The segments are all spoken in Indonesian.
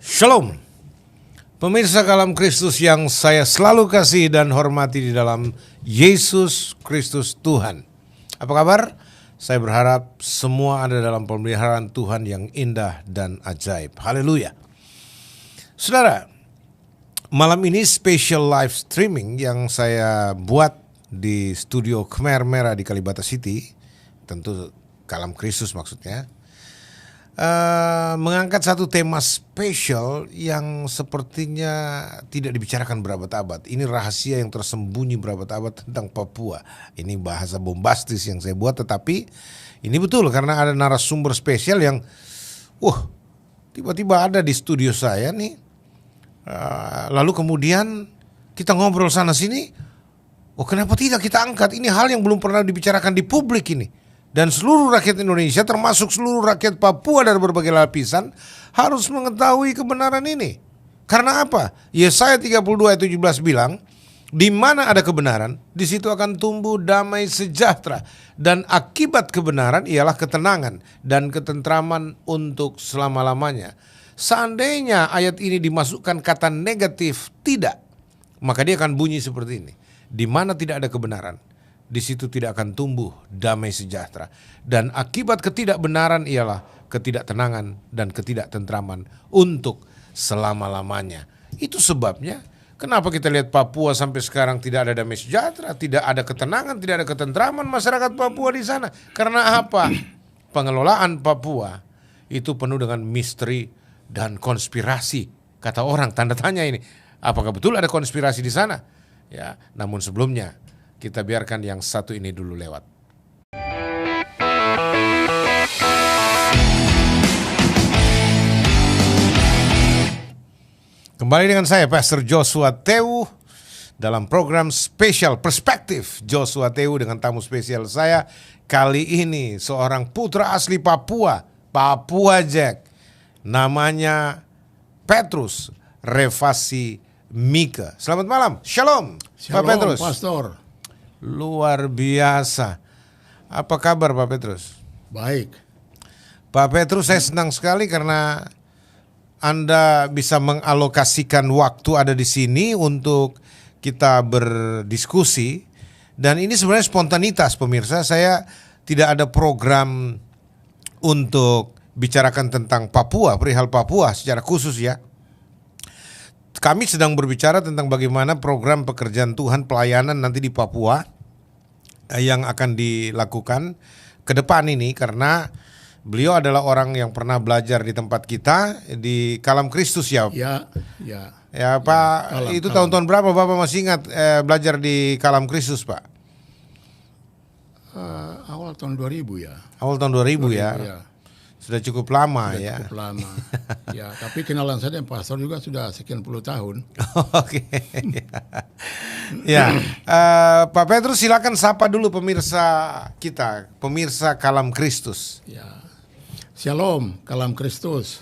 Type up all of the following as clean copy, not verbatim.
Shalom, pemirsa Kalam Kristus yang saya selalu kasih dan hormati di dalam Yesus Kristus Tuhan. Apa kabar? Saya berharap semua ada dalam pemeliharaan Tuhan yang indah dan ajaib. Haleluya. Saudara, malam ini special live streaming yang saya buat di studio Khmer Merah di Kalibata City, tentu Kalam Kristus maksudnya. Mengangkat satu tema spesial yang sepertinya tidak dibicarakan berabad-abad. Ini rahasia yang tersembunyi berabad-abad tentang Papua. Ini bahasa bombastis yang saya buat, tetapi ini betul karena ada narasumber spesial yang tiba-tiba ada di studio saya nih. Lalu kemudian kita ngobrol sana sini. Kenapa tidak kita angkat? Ini hal yang belum pernah dibicarakan di publik ini. Dan seluruh rakyat Indonesia termasuk seluruh rakyat Papua dari berbagai lapisan harus mengetahui kebenaran ini. Karena apa? Yesaya 32 ayat 17 bilang, di mana ada kebenaran, di situ akan tumbuh damai sejahtera. Dan akibat kebenaran ialah ketenangan dan ketentraman untuk selama-lamanya. Seandainya ayat ini dimasukkan kata negatif tidak, maka dia akan bunyi seperti ini. Di mana tidak ada kebenaran, di situ tidak akan tumbuh damai sejahtera. Dan akibat ketidakbenaran ialah ketidaktenangan dan ketidaktentraman untuk selama-lamanya. Itu sebabnya kenapa kita lihat Papua sampai sekarang tidak ada damai sejahtera, tidak ada ketenangan, tidak ada ketentraman masyarakat Papua di sana. Karena apa? Pengelolaan Papua itu penuh dengan misteri dan konspirasi. Kata orang, tanda tanya ini. Apakah betul ada konspirasi di sana? Ya, namun sebelumnya kita biarkan yang satu ini dulu lewat. Kembali dengan saya, Pastor Joshua Tewu, dalam program spesial Perspektif Joshua Tewu dengan tamu spesial saya. Kali ini seorang putra asli Papua, Papua Jack. Namanya Petrus Revasi Mika. Selamat malam, shalom, Pak Petrus. Pastor. Luar biasa. Apa kabar Pak Petrus? Baik. Pak Petrus, saya senang sekali karena Anda bisa mengalokasikan waktu ada di sini untuk kita berdiskusi. Dan ini sebenarnya spontanitas pemirsa. Saya tidak ada program untuk bicarakan tentang Papua, perihal Papua secara khusus ya. Kami sedang berbicara tentang bagaimana program pekerjaan Tuhan pelayanan nanti di Papua yang akan dilakukan ke depan ini, karena beliau adalah orang yang pernah belajar di tempat kita di Kalam Kristus ya. Ya Pak, itu tahun-tahun berapa Bapak masih ingat belajar di Kalam Kristus Pak? Awal tahun 2000 ya. Awal tahun 2000 ya. Sudah cukup lama. Cukup lama. Ya, tapi kenalan saya dengan pastor juga sudah sekian puluh tahun. Oke. Ya, Pak Petrus silakan sapa dulu pemirsa kita, pemirsa Kalam Kristus. Ya. Shalom, Kalam Kristus.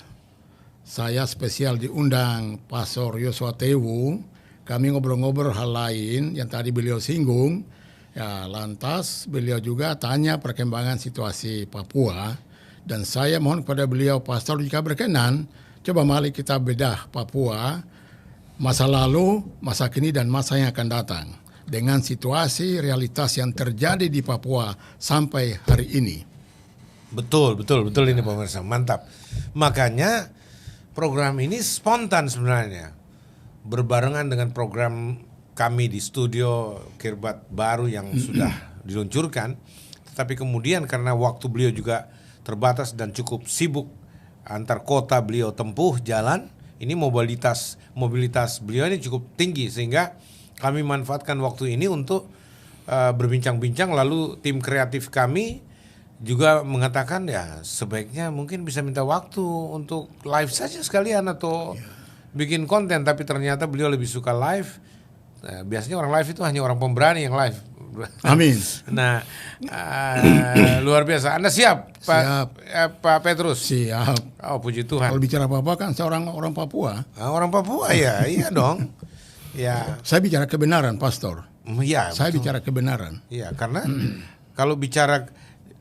Saya spesial diundang Pastor Joshua Tewu. Kami ngobrol-ngobrol hal lain yang tadi beliau singgung. Ya, lantas beliau juga tanya perkembangan situasi Papua. Dan saya mohon kepada beliau, Pastor, jika berkenan, coba mari kita bedah Papua, masa lalu, masa kini, dan masa yang akan datang. Dengan situasi, realitas yang terjadi di Papua sampai hari ini. Betul ini pemirsa, mantap. Makanya program ini spontan sebenarnya. Berbarengan dengan program kami di studio Kirbat baru yang sudah diluncurkan. Tetapi kemudian karena waktu beliau juga terbatas dan cukup sibuk antar kota beliau tempuh jalan, ini mobilitas beliau ini cukup tinggi sehingga kami manfaatkan waktu ini untuk berbincang-bincang. Lalu tim kreatif kami juga mengatakan ya sebaiknya mungkin bisa minta waktu untuk live saja sekalian atau bikin konten, tapi ternyata beliau lebih suka live. Biasanya orang live itu hanya orang pemberani yang live. Amin. Nah, luar biasa. Anda siap, Pak Petrus? Siap. Oh, puji Tuhan. Kalau bicara Papua kan seorang orang Papua. Orang Papua ya, iya dong. Ya. Saya bicara kebenaran, Pastor. Ya. Saya bicara kebenaran. Iya, karena kalau bicara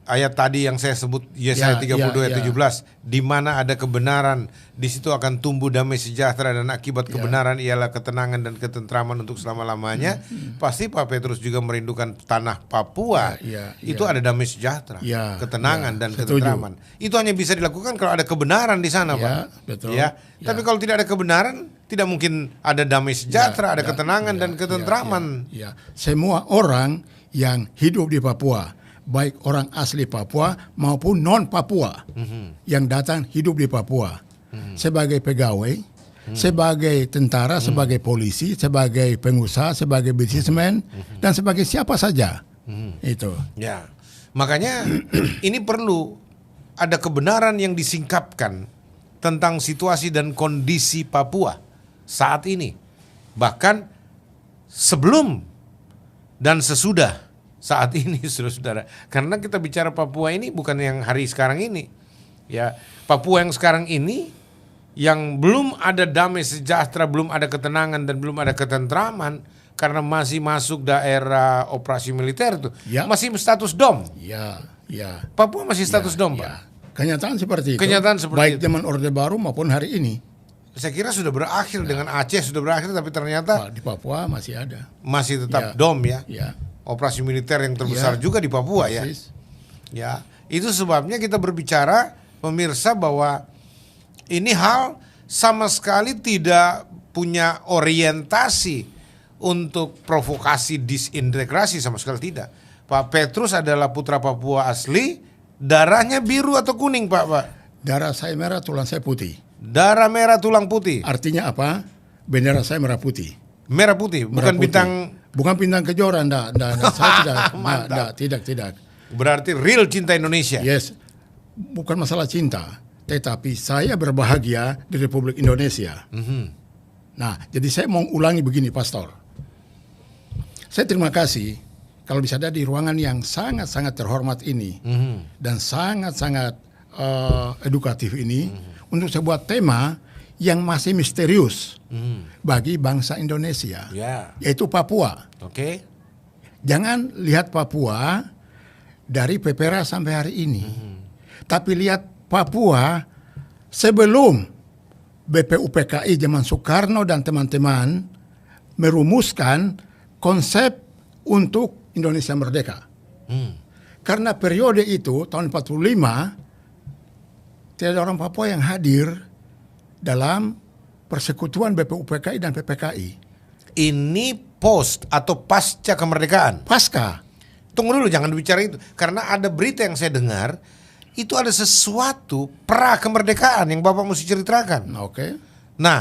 ayat tadi yang saya sebut Yesaya 32 ayat 17, di mana ada kebenaran, di situ akan tumbuh damai sejahtera dan akibat kebenaran ialah ketenangan dan ketentraman untuk selama-lamanya. Pasti Pak Petrus juga merindukan tanah Papua. Itu ada damai sejahtera, ketenangan dan ketentraman. Itu hanya bisa dilakukan kalau ada kebenaran di sana, Pak. Betul. Tapi kalau tidak ada kebenaran, tidak mungkin ada damai sejahtera, ada ketenangan dan ketentraman. Semua orang yang hidup di Papua, baik orang asli Papua maupun non Papua yang datang hidup di Papua sebagai pegawai, sebagai tentara, sebagai polisi, sebagai pengusaha, sebagai bisnismen dan sebagai siapa saja. Itu. Ya. Makanya ini perlu ada kebenaran yang disingkapkan tentang situasi dan kondisi Papua saat ini. Bahkan sebelum dan sesudah saat ini, saudara-saudara. Karena kita bicara Papua ini bukan yang hari sekarang ini. Ya, Papua yang sekarang ini yang belum ada damai sejahtera, belum ada ketenangan dan belum ada ketentraman karena masih masuk daerah operasi militer itu. Masih status DOM. Papua masih status DOM, Pak. Kenyataan seperti itu. Baik zaman Orde Baru maupun hari ini. Saya kira sudah berakhir dengan Aceh sudah berakhir, tapi ternyata di Papua masih ada. Masih tetap DOM ya. Operasi militer yang terbesar juga di Papua ya. Itu sebabnya kita berbicara, pemirsa, bahwa ini hal sama sekali tidak punya orientasi untuk provokasi disintegrasi, sama sekali tidak. Pak Petrus adalah putra Papua asli, darahnya biru atau kuning, Pak? Darah saya merah, tulang saya putih. Darah merah, tulang putih. Artinya apa? Bendera saya merah putih. Merah putih, bukan bintang. Bukan bintang kejora, saya tidak. Berarti real cinta Indonesia. Yes, bukan masalah cinta, tetapi saya berbahagia di Republik Indonesia. Nah, jadi saya mau ulangi begini, Pastor. Saya terima kasih kalau bisa ada di ruangan yang sangat-sangat terhormat ini dan sangat-sangat edukatif ini untuk sebuah tema yang masih misterius bagi bangsa Indonesia, yaitu Papua. Jangan lihat Papua dari PPRA sampai hari ini, tapi lihat Papua sebelum BPUPKI zaman Soekarno dan teman-teman merumuskan konsep untuk Indonesia merdeka. Karena periode itu tahun 45 tidak ada orang Papua yang hadir dalam persekutuan BPUPKI dan PPKI. Ini post atau pasca kemerdekaan? Pasca. Tunggu dulu, jangan bicara itu. Karena ada berita yang saya dengar, itu ada sesuatu pra kemerdekaan yang Bapak mesti ceritakan. Nah,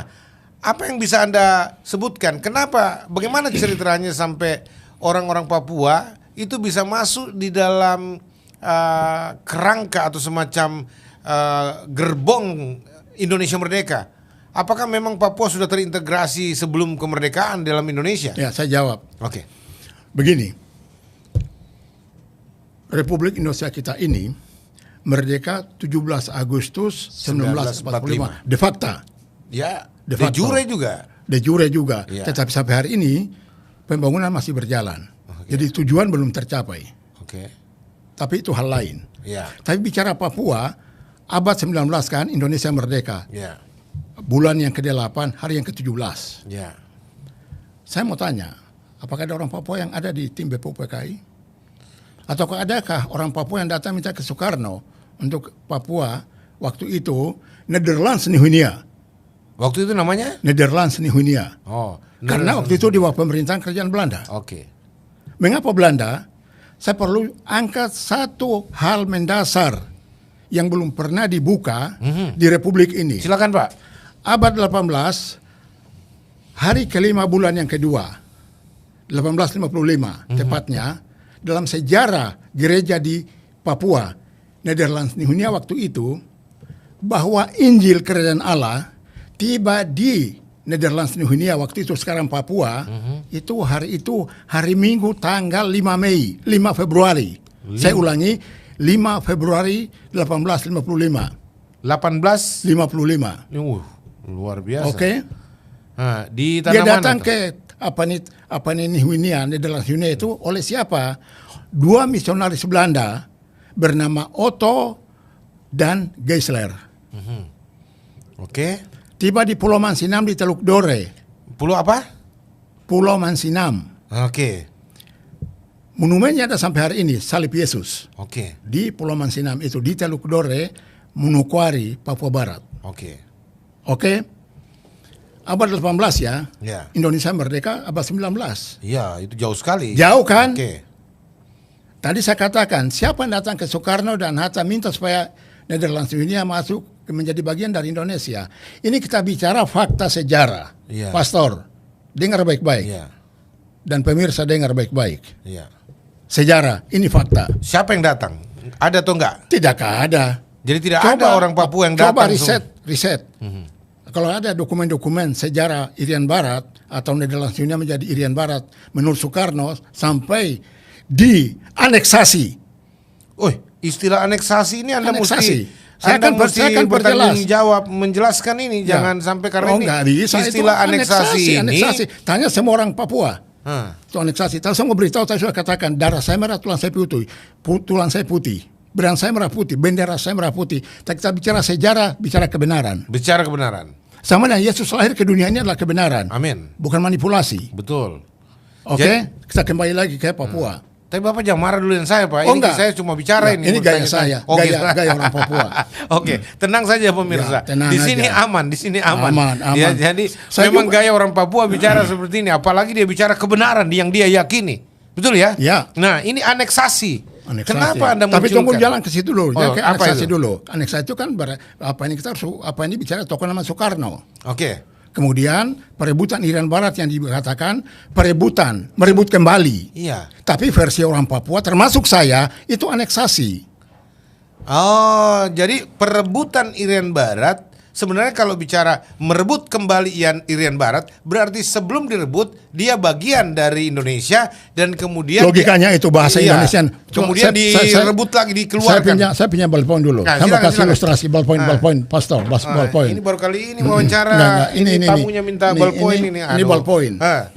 apa yang bisa Anda sebutkan? Kenapa, bagaimana ceritanya sampai orang-orang Papua itu bisa masuk di dalam kerangka atau semacam gerbong Indonesia merdeka? Apakah memang Papua sudah terintegrasi sebelum kemerdekaan dalam Indonesia? Ya, saya jawab. Begini, Republik Indonesia kita ini merdeka 17 Agustus 1945 de facto. De jure juga. De jure juga. Tetapi sampai hari ini pembangunan masih berjalan. Jadi tujuan belum tercapai. Tapi itu hal lain. Tapi bicara Papua, abad 19 kan Indonesia merdeka. Bulan yang ke-8, hari yang ke-17. Saya mau tanya, apakah ada orang Papua yang ada di tim BPUPKI? Ataukah adakah orang Papua yang datang minta ke Soekarno untuk Papua waktu itu Nederlands Nihunia? Waktu itu namanya? Nederlands Nihunia. Karena waktu itu di bawah pemerintahan kerajaan Belanda. Mengapa Belanda? Saya perlu angkat satu hal mendasar yang belum pernah dibuka di Republik ini. Silakan, Pak. Abad 18, hari kelima bulan yang kedua, 1855 tepatnya, dalam sejarah gereja di Papua, Nederlands Nihunia waktu itu, bahwa Injil Kerajaan Allah tiba di Nederlands Nihunia waktu itu, sekarang Papua, itu hari Minggu tanggal 5 Mei, 5 Februari. Saya ulangi, 5 Februari 1855. 1855. Luar biasa. Nah, di tanah dia datang mana ke apa nih Nihunia, Nederlands Nihunia itu oleh siapa? Dua misionaris Belanda bernama Otto dan Geisler. Oke. Tiba di Pulau Mansinam di Teluk Dore. Pulau apa? Pulau Mansinam. Oke. Monumennya ada sampai hari ini, salib Yesus. Oke. Di Pulau Mansinam itu, di Teluk Dore, Manokwari, Papua Barat. Oke. Oke? Abad 18 ya. Ya. Indonesia merdeka abad 19. Iya, itu jauh sekali. Jauh kan? Oke. Tadi saya katakan, siapa yang datang ke Soekarno dan Hatta minta supaya Nederlands dunia masuk menjadi bagian dari Indonesia. Ini kita bicara fakta sejarah. Iya. Pastor, dengar baik-baik. Iya. Dan pemirsa dengar baik-baik. Iya. Sejarah, ini fakta. Siapa yang datang? Ada atau enggak? Tidak ada. Jadi tidak ada orang Papua yang datang. Coba riset. Kalau ada dokumen-dokumen sejarah Irian Barat atau Nederlands dunia menjadi Irian Barat menurut Soekarno sampai dianeksasi. Oh, istilah aneksasi ini Anda Aneksasi. mesti Anda mesti saya akan bertanggung jawab menjelaskan ini, Ya. jangan sampai karena ini nggak bisa. istilah Itu aneksasi ini. aneksasi. Tanya semua orang Papua. Hah. Itu aneksasi. Saya mau beritahu, saya sudah katakan darah saya merah, tulang saya putih, tulang saya putih, brand saya merah putih, bendera saya merah putih. Kita bicara sejarah, bicara kebenaran. Bicara kebenaran. Sama dengan Yesus lahir ke dunia ini adalah kebenaran, Amin. bukan manipulasi. Betul. Oke, kita kembali lagi ke Papua. Tapi Bapak jangan marah dulu yang saya, Pak. Oh, Ini enggak. saya cuma bicara Ya, ini. ini gaya bertanya. saya, gaya orang Papua. Oke, tenang saja pemirsa. Ya, tenang di sini aja. aman, di sini aman. Aman. Ya, jadi Saya memang juga- gaya orang Papua bicara seperti ini, apalagi dia bicara kebenaran yang dia yakini. Betul ya? Ya. Nah, ini aneksasi. Aneksasi. Kenapa Anda Tapi tunggu munculkan? jalan ke situ dulu. Oh, Ke apa aneksasi itu? dulu. Aneksasi itu kan apa ini kita harus apa ini bicara tokoh nama Soekarno. Oke. Kemudian perebutan Irian Barat yang dikatakan merebut kembali. Iya. Tapi versi orang Papua termasuk saya itu aneksasi. Oh, jadi perebutan Irian Barat sebenarnya kalau bicara merebut kembali Irian Barat berarti sebelum direbut dia bagian dari Indonesia dan kemudian Logikanya itu bahasa Iya. Indonesian. Kemudian direbut lagi dikeluarkan. Saya punya ballpoint dulu. Nah, Saya mau silakan, kasih silakan. ilustrasi ballpoint, pastor, ballpoint. Ini baru kali ini wawancara. Enggak. Ini. Tamunya minta ballpoint ini. Ini Aduh. ballpoint. Ah,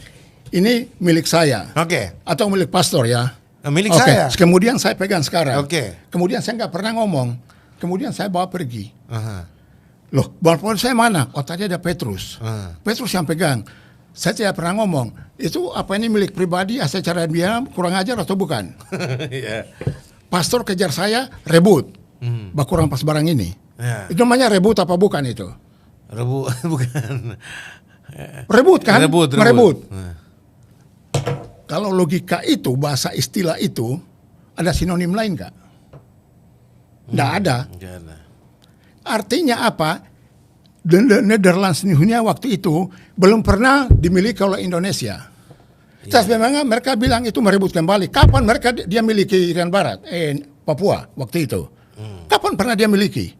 Ini milik saya Oke. atau milik pastor ya. Milik Oke, saya. kemudian saya pegang sekarang. Oke. Kemudian saya nggak pernah ngomong. Kemudian saya bawa pergi. Aha. Loh, ballpoint saya mana? Oh, tadi ada Petrus. Ah. Petrus yang pegang. Saya tidak pernah ngomong. Itu apa ini milik pribadi? Secara dia kurang ajar atau bukan? Iya. Pastor kejar saya, rebut. Bah kurang pas barang ini. Ya. Itu namanya rebut apa bukan itu? Rebu bukan. Rebut kan? Rebut. Merebut. Nah. Kalau logika itu, bahasa istilah itu, ada sinonim lain nggak? Nggak ada. Nggak ada. Artinya apa? Nederlands dunia waktu itu belum pernah dimiliki oleh Indonesia. Terus memang mereka bilang itu merebut kembali. Kapan mereka dia miliki Irian Barat? Papua waktu itu. Kapan pernah dia miliki?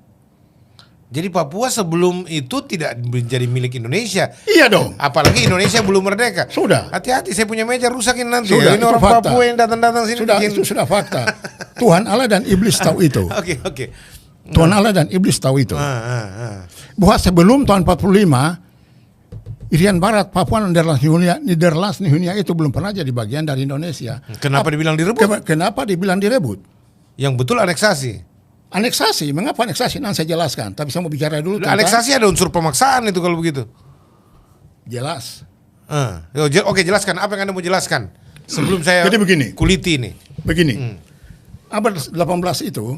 Jadi Papua sebelum itu tidak menjadi milik Indonesia. Iya dong. Apalagi Indonesia belum merdeka. Sudah. Hati-hati, saya punya meja rusakin nanti. Sudah, Ini itu orang fakta. Papua yang datang-datang sini. Sudah, bikin- itu sudah fakta. Tuhan Allah dan iblis tahu itu. Oke. Tuhan Allah dan iblis tahu itu. Ah. Bahwa sebelum tahun 45 Irian Barat, Papua, Nederlands dunia itu belum pernah jadi bagian dari Indonesia. Kenapa dibilang direbut? Kenapa dibilang direbut? Yang betul aneksasi. Aneksasi, mengapa aneksasi? Nanti saya jelaskan. Tapi saya mau bicara dulu tentang Aneksasi ada unsur pemaksaan itu kalau begitu. jelas. Oke, jelaskan apa yang Anda mau jelaskan sebelum saya Jadi begini. kuliti ini. Begini, abad 18 itu,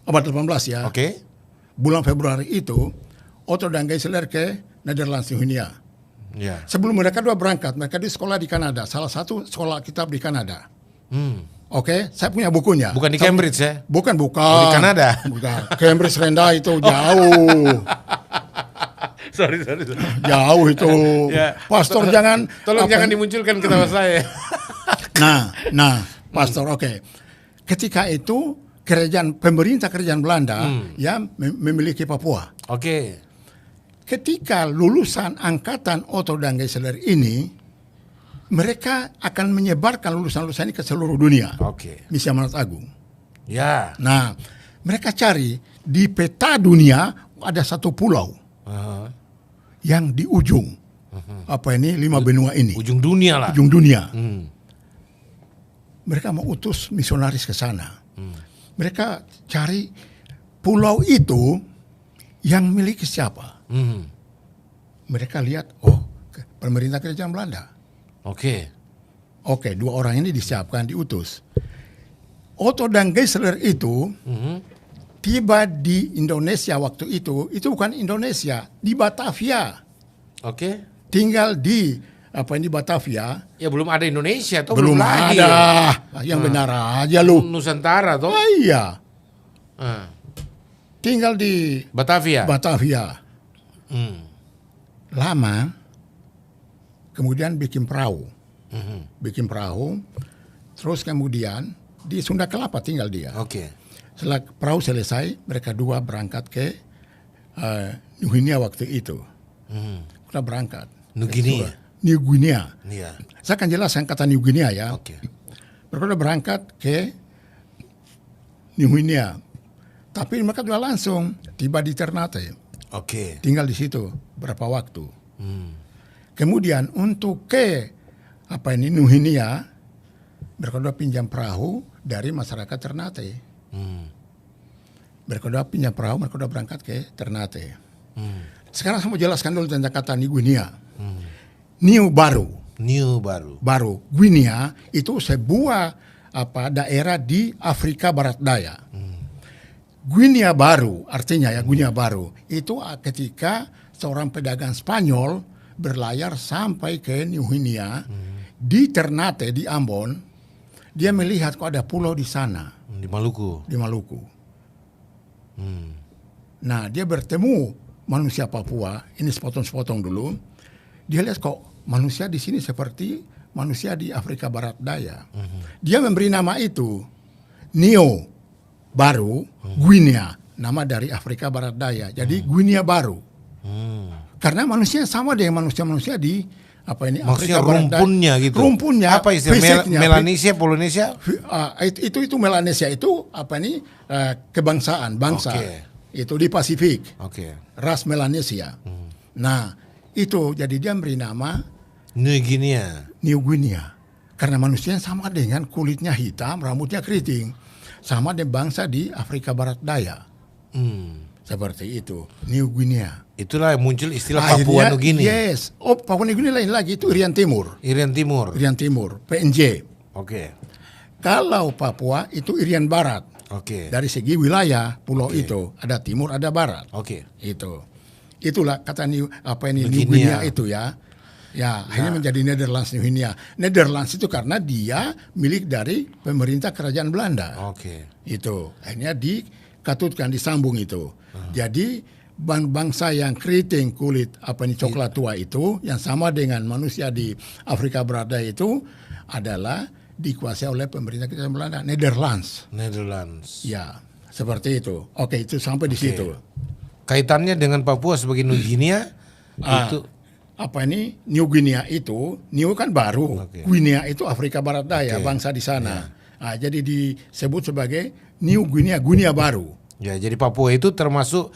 abad 18 ya, Oke. bulan Februari itu, Otto dan Geisler ke Nederlands dunia. Ya. Sebelum mereka dua berangkat, mereka di sekolah di Kanada, salah satu sekolah kitab di Kanada. Oke, saya punya bukunya. Bukan di Cambridge ya? Bukan. Oh, di Kanada? Bukan. Cambridge rendah itu jauh. Sorry. Jauh itu. Ya. Pastor jangan. Tolong apa- jangan dimunculkan ketawa saya. Nah, pastor, oke. Ketika itu pemerintah kerajaan Belanda yang memiliki Papua. Oke. Ketika lulusan angkatan Otto dan Geisler ini, mereka akan menyebarkan lulusan-lulusan ini ke seluruh dunia. Oke. Misi Amanat Agung. Ya. Nah, mereka cari di peta dunia ada satu pulau Aha. yang di ujung apa ini 5 benua ini, Ujung dunia lah. ujung dunia. Hmm. Mereka mau utus misionaris ke sana. mereka cari pulau itu yang milik siapa. Mereka lihat, pemerintah kerajaan Belanda. Oke. Oke, 2 orang ini disiapkan, diutus. Otto dan Geisler itu tiba di Indonesia waktu itu bukan Indonesia, di Batavia. Oke. Tinggal di Batavia. Ya belum ada Indonesia, toh Belum lagi. ada. Yang benar aja lu. Nusantara toh. Iya. Ah. Tinggal di Batavia. Batavia. Hmm. Lama. Kemudian bikin perahu. Bikin perahu. Terus kemudian di Sunda Kelapa tinggal dia. Oke. Setelah perahu selesai, mereka 2 berangkat ke New Guinea waktu itu. Kita berangkat. New Guinea. New Guinea. Iya. Saya akan jelaskan kata New Guinea ya. Oke. Mereka sudah berangkat ke New Guinea. Tapi mereka sudah langsung tiba di Ternate. Oke. Tinggal di situ berapa waktu. Kemudian untuk ke New Guinea, mereka sudah pinjam perahu dari masyarakat Ternate. Mereka sudah pinjam perahu, mereka sudah berangkat ke Ternate. Sekarang saya mau jelaskan dulu tentang kata New Guinea. New baru. Guinea itu sebuah daerah di Afrika Barat Daya. Guinea baru, artinya ya Guinea baru itu ketika seorang pedagang Spanyol berlayar sampai ke New Guinea di Ternate di Ambon, dia melihat kok ada pulau di sana. Di Maluku. Nah, dia bertemu manusia Papua, ini sepotong-sepotong dulu. Dia lihat kok manusia di sini seperti manusia di Afrika Barat Daya. Dia memberi nama itu Neo baru, Guinea, nama dari Afrika Barat Daya. Jadi Guinea baru. Karena manusia sama dengan manusia-manusia di Maksudnya Afrika Barat Daya. rumpunnya gitu. Rumpunnya. Apa istilah Melanesia, Polinesia? Itu Melanesia itu kebangsaan, bangsa. Oke. Itu di Pasifik. Oke. Ras Melanesia. Nah, itu jadi dia beri nama New Guinea. New Guinea. Karena manusia sama dengan kulitnya hitam, rambutnya keriting. Sama dengan bangsa di Afrika Barat Daya. Seperti itu. New Guinea. Itulah yang muncul istilah Papua New Guinea. Yes. Papua New Guinea lain lagi, itu Irian Timur. Irian Timur. PNJ. Oke. Kalau Papua itu Irian Barat. Oke. Dari segi wilayah pulau itu ada timur, ada barat. Oke. Itulah kata New Guinea. Guinea itu ya. Ya, akhirnya menjadi Netherlands New Guinea. Netherlands itu karena dia milik dari pemerintah kerajaan Belanda. Oke. Itu akhirnya dikatutkan, disambung itu. Jadi bangsa yang keriting kulit coklat tua itu yang sama dengan manusia di Afrika Barat Daya itu adalah dikuasai oleh pemerintah kerajaan Belanda, Netherlands. Ya, seperti itu. Oke, itu sampai di situ. Kaitannya dengan Papua sebagai New Guinea itu New Guinea itu, New kan baru. Guinea itu Afrika Barat Daya, bangsa di sana. Jadi disebut sebagai New Guinea, Guinea baru. Ya, jadi Papua itu termasuk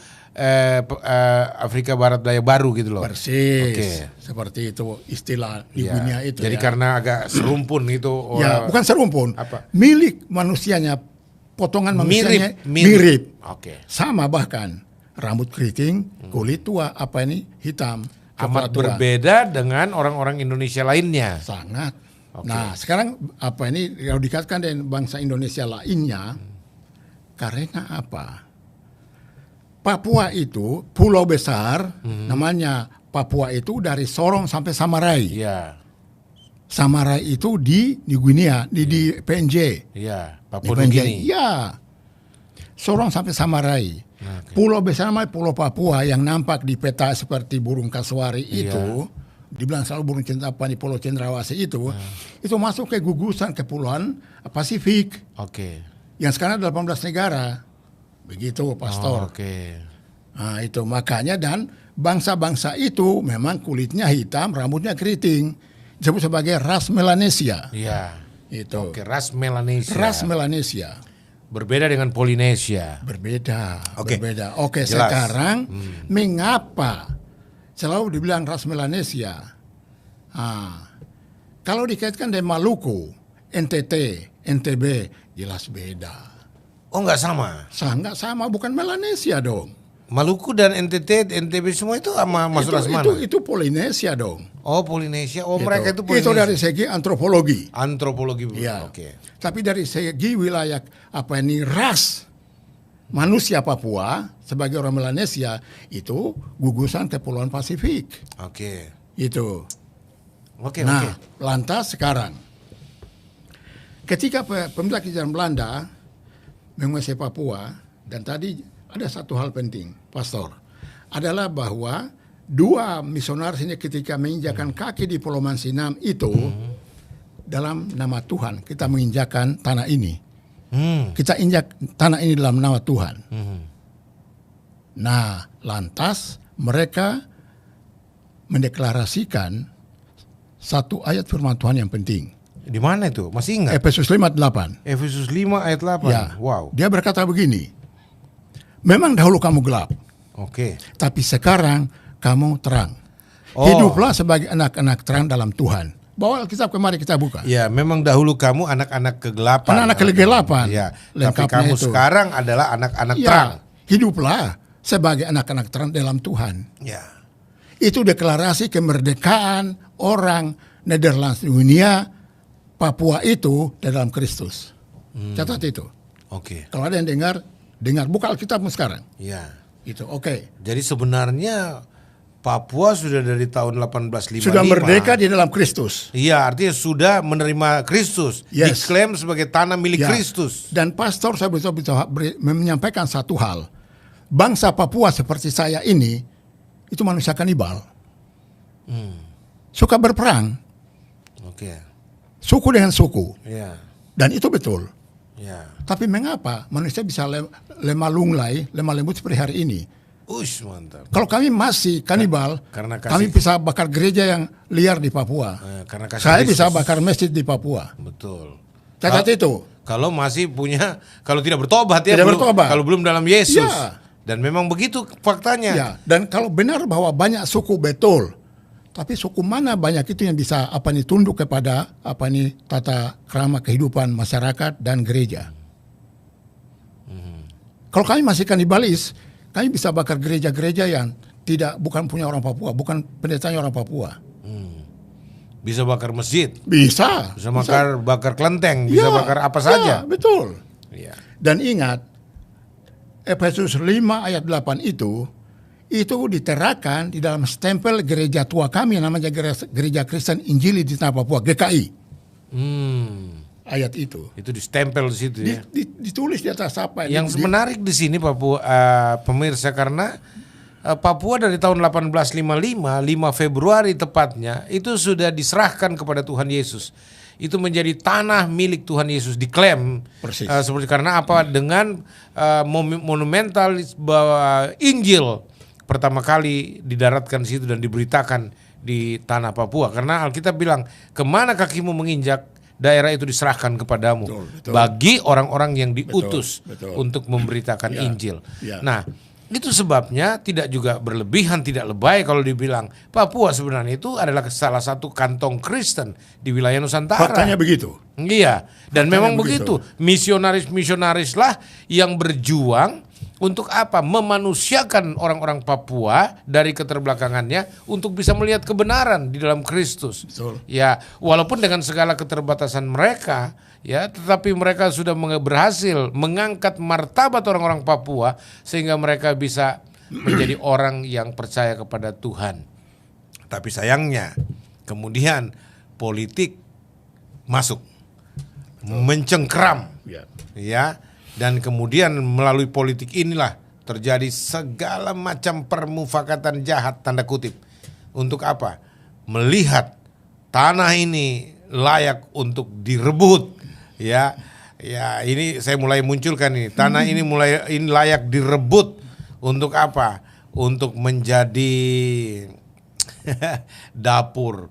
Afrika Barat Daya baru gitu loh. Persis. Seperti itu istilah New Guinea itu. Jadi karena agak serumpun itu. Ya, bukan serumpun. Milik manusianya, potongan manusianya mirip. Oke. Sama bahkan rambut keriting, kulit tua, hitam. Amat berbeda dengan orang-orang Indonesia lainnya. Sangat. Nah, sekarang kalau dikatakan dengan bangsa Indonesia lainnya, karena apa? Papua itu pulau besar, namanya Papua itu dari Sorong sampai Samarai. Iya. Samarai itu di New Guinea, di PNJ. Iya, Papua New Guinea. Iya. Sorong sampai Samarai. Pulau besar namanya Pulau Papua yang nampak di peta seperti burung kasuari itu, dibilang selalu burung Pulau Cendrawasih itu masuk ke gugusan kepulauan Pasifik. Oke. Yang sekarang ada 18 negara. Begitu, Pastor. Nah, itu makanya dan bangsa-bangsa itu memang kulitnya hitam, rambutnya keriting. Disebut sebagai ras Melanesia. Iya. Itu. Oke, ras Melanesia. Ras Melanesia. Berbeda dengan Polinesia. Berbeda. Jelas. Sekarang mengapa selalu dibilang ras Melanesia? Kalau dikaitkan dengan Maluku, NTT, NTB, jelas beda. Oh, nggak sama. Sangat sama, bukan Melanesia dong. Maluku dan NTT, NTB semua itu sama masuklah semana? Itu Polinesia dong. Oh, Polinesia. Oh, Gitu. mereka itu Polinesia. Itu dari segi antropologi. Antropologi. Ya. Oke. Tapi dari segi wilayah ras manusia Papua sebagai orang Melanesia itu gugusan Kepulauan Pasifik. Oke. Itu. Oke, Nah, oke. lantas sekarang ketika penjelajahan Belanda menguasai Papua, dan tadi ada satu hal penting, Pastor, adalah bahwa dua misionaris ini ketika menginjakan kaki di Pulau Mansinam itu dalam nama Tuhan kita menginjakan tanah ini. Kita injak tanah ini dalam nama Tuhan. Nah, lantas mereka mendeklarasikan satu ayat firman Tuhan yang penting. Di mana itu? Masih ingat? Efesus 5:8. Efesus 5 ayat 8. Ya. Wow. Dia berkata begini. Memang dahulu kamu gelap, Oke. tapi sekarang kamu terang. Oh. Hiduplah sebagai anak-anak terang dalam Tuhan. Bawa Alkitab kemari kita buka. Ya, memang dahulu kamu anak-anak kegelapan. Anak-anak kegelapan. Ya, tapi Lengkapnya kamu itu. sekarang adalah anak-anak Ya, terang. hiduplah sebagai anak-anak terang dalam Tuhan. Ya. Itu deklarasi kemerdekaan orang Nederlands dunia, Papua itu dalam Kristus. Catat itu. Oke. Kalau ada yang dengar buka Alkitabmu sekarang. Ya. Itu oke. Jadi sebenarnya Papua sudah dari tahun 1855. Sudah merdeka di dalam Kristus. Iya, artinya sudah menerima Kristus. Yes. Diklaim sebagai tanah milik Ya. Kristus. Dan pastor saya bisa menyampaikan satu hal. Bangsa Papua seperti saya ini itu manusia kanibal. Suka berperang, Oke. suku dengan suku. Ya. Dan itu betul. Ya. Tapi mengapa manusia bisa lemah lunglai, lemah lembut seperti hari ini? Ush, mantap. Kalau kami masih kanibal, Karena kasih- kami bisa bakar gereja yang liar di Papua. Karena kasih Saya Kristus. bisa bakar masjid di Papua. Betul. Catat itu. Kalau masih punya, kalau tidak bertobat ya, Tidak bertobat. kalau belum dalam Yesus. Ya. Dan memang begitu faktanya. Ya, dan kalau benar bahwa banyak suku betul, tapi suku mana banyak itu yang bisa tunduk kepada tata krama kehidupan masyarakat dan gereja. Kalau kami masih kanibalis, kami bisa bakar gereja-gereja yang bukan punya orang Papua, bukan pendetanya orang Papua. Bisa bakar masjid, Bisa. bisa bakar kelenteng, bisa bakar apa saja. Ya, betul. Iya. Dan ingat, Efesus 5 ayat 8 itu diterakan di dalam stempel gereja tua kami namanya Gereja Kristen Injili di Tanah Papua, GKI. Ayat itu. Itu distempel di situ ya. Ditulis di atas apa? Yang menarik di sini Papua, pemirsa, karena Papua dari tahun 1855, 5 Februari tepatnya, itu sudah diserahkan kepada Tuhan Yesus. Itu menjadi tanah milik Tuhan Yesus, diklaim. Persis. Seperti karena apa? Dengan monumental bahwa Injil pertama kali didaratkan di situ dan diberitakan di tanah Papua. Karena Alkitab bilang, kemana kakimu menginjak, daerah itu diserahkan kepadamu. Betul. Bagi orang-orang yang diutus Betul. untuk memberitakan Ya, Injil. ya. Nah, itu sebabnya tidak juga berlebihan, tidak lebay kalau dibilang Papua sebenarnya itu adalah salah satu kantong Kristen di wilayah Nusantara. Faktanya begitu. Iya, dan Faktanya memang begitu. begitu. Misionaris lah yang berjuang untuk apa? Memanusiakan orang-orang Papua dari keterbelakangannya untuk bisa melihat kebenaran di dalam Kristus. Betul. Ya, walaupun dengan segala keterbatasan mereka, ya, tetapi mereka sudah berhasil mengangkat martabat orang-orang Papua sehingga mereka bisa menjadi orang yang percaya kepada Tuhan. Tapi sayangnya, kemudian politik masuk, mencengkram, ya. Dan kemudian melalui politik inilah terjadi segala macam permufakatan jahat tanda kutip. Untuk apa? Melihat tanah ini layak untuk direbut, ya. Ya, ini saya mulai munculkan ini. Tanah ini layak direbut untuk apa? Untuk menjadi dapur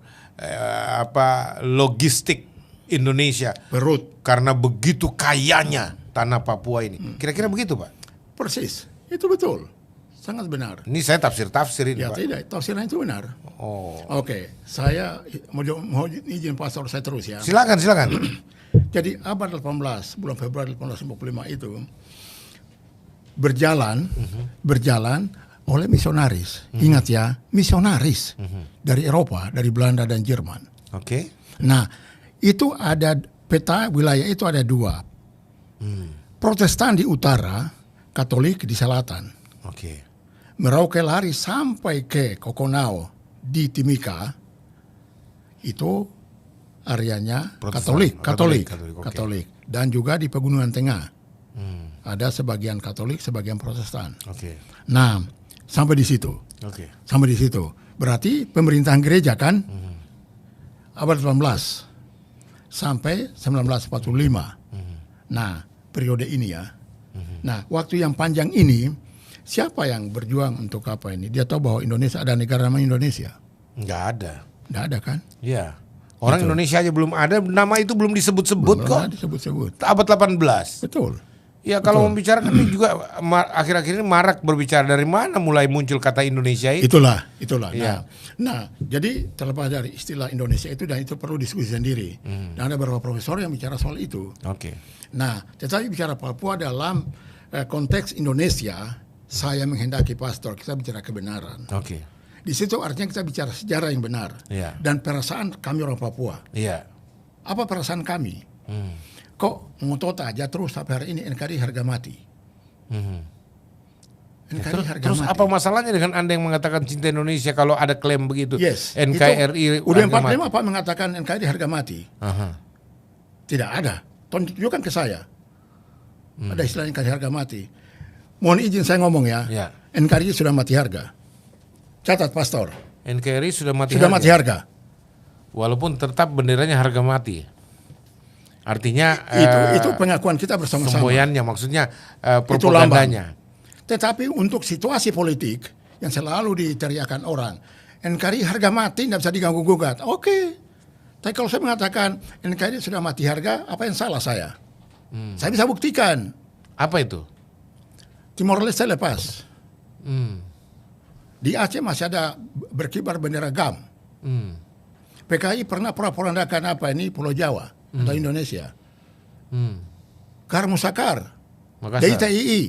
logistik Indonesia. Perut. Karena begitu kayanya tanah Papua ini. Kira-kira begitu, Pak? Persis. Itu betul. Sangat benar. Ini saya tafsir ini, Ya Pak. tidak, tafsiran itu benar. Oh. Oke, saya mau izin pastor saya terus ya. Silakan. Jadi abad 18, bulan Februari 1855 itu berjalan oleh misionaris. Ingat ya, misionaris dari Eropa, dari Belanda dan Jerman. Oke. Nah, itu ada peta wilayah itu ada dua. Protestan di utara, Katolik di selatan. Oke. Merauke lari sampai ke Kokonau di Timika, itu areanya Protestan. Katolik. Oke. Dan juga di Pegunungan Tengah. Ada sebagian Katolik, sebagian Protestan. Oke. Nah, sampai di situ. Oke. Sampai di situ. Berarti pemerintahan gereja kan abad 18 sampai 1945. Nah, periode ini ya. Nah, waktu yang panjang ini, siapa yang berjuang untuk apa ini? Dia tahu bahwa Indonesia ada negara namanya Indonesia. Nggak ada. Nggak ada kan? Ya. Orang Indonesia aja belum ada, nama itu belum disebut-sebut Belum kok. pernah disebut-sebut. Abad 18. Betul. Ya kalau membicarakan ini juga akhir-akhir ini marak berbicara dari mana mulai muncul kata Indonesia itu. Itulah. Iya. Nah, jadi terlepas dari istilah Indonesia itu dan itu perlu diskusi sendiri. Dan ada beberapa profesor yang bicara soal itu. Oke. Nah, tetapi bicara Papua dalam konteks Indonesia, saya menghendaki pastor kita bicara kebenaran. Oke. Di situ artinya kita bicara sejarah yang benar. Iya. Dan perasaan kami orang Papua. Iya. Apa perasaan kami? Kok ngotot aja terus sampai hari ini NKRI harga mati? NKRI harga Terus mati. apa masalahnya dengan Anda yang mengatakan cinta Indonesia kalau ada klaim begitu? Yes. NKRI Udah harga mati. 45 Pak mengatakan NKRI harga mati. Aha. Tidak ada. Tunjukkan ke saya. Ada istilah NKRI harga mati. Mohon izin saya ngomong ya. Ya. NKRI sudah mati harga. Catat pastor. NKRI sudah mati Sudah harga. mati harga. Walaupun tetap benderanya harga mati. Artinya Itu pengakuan kita bersama-sama. semboyannya maksudnya propagandanya. Tetapi untuk situasi politik yang selalu diteriakan orang, NKRI harga mati tidak bisa diganggu gugat. Oke. Tapi kalau saya mengatakan NKRI sudah mati harga, apa yang salah saya? Saya bisa buktikan. Apa itu? Timor Leste lepas. Di Aceh masih ada berkibar bendera GAM. PKI pernah porak-porandakan apa ini Pulau Jawa atau Indonesia. Karmusakar, Makassar. DITII,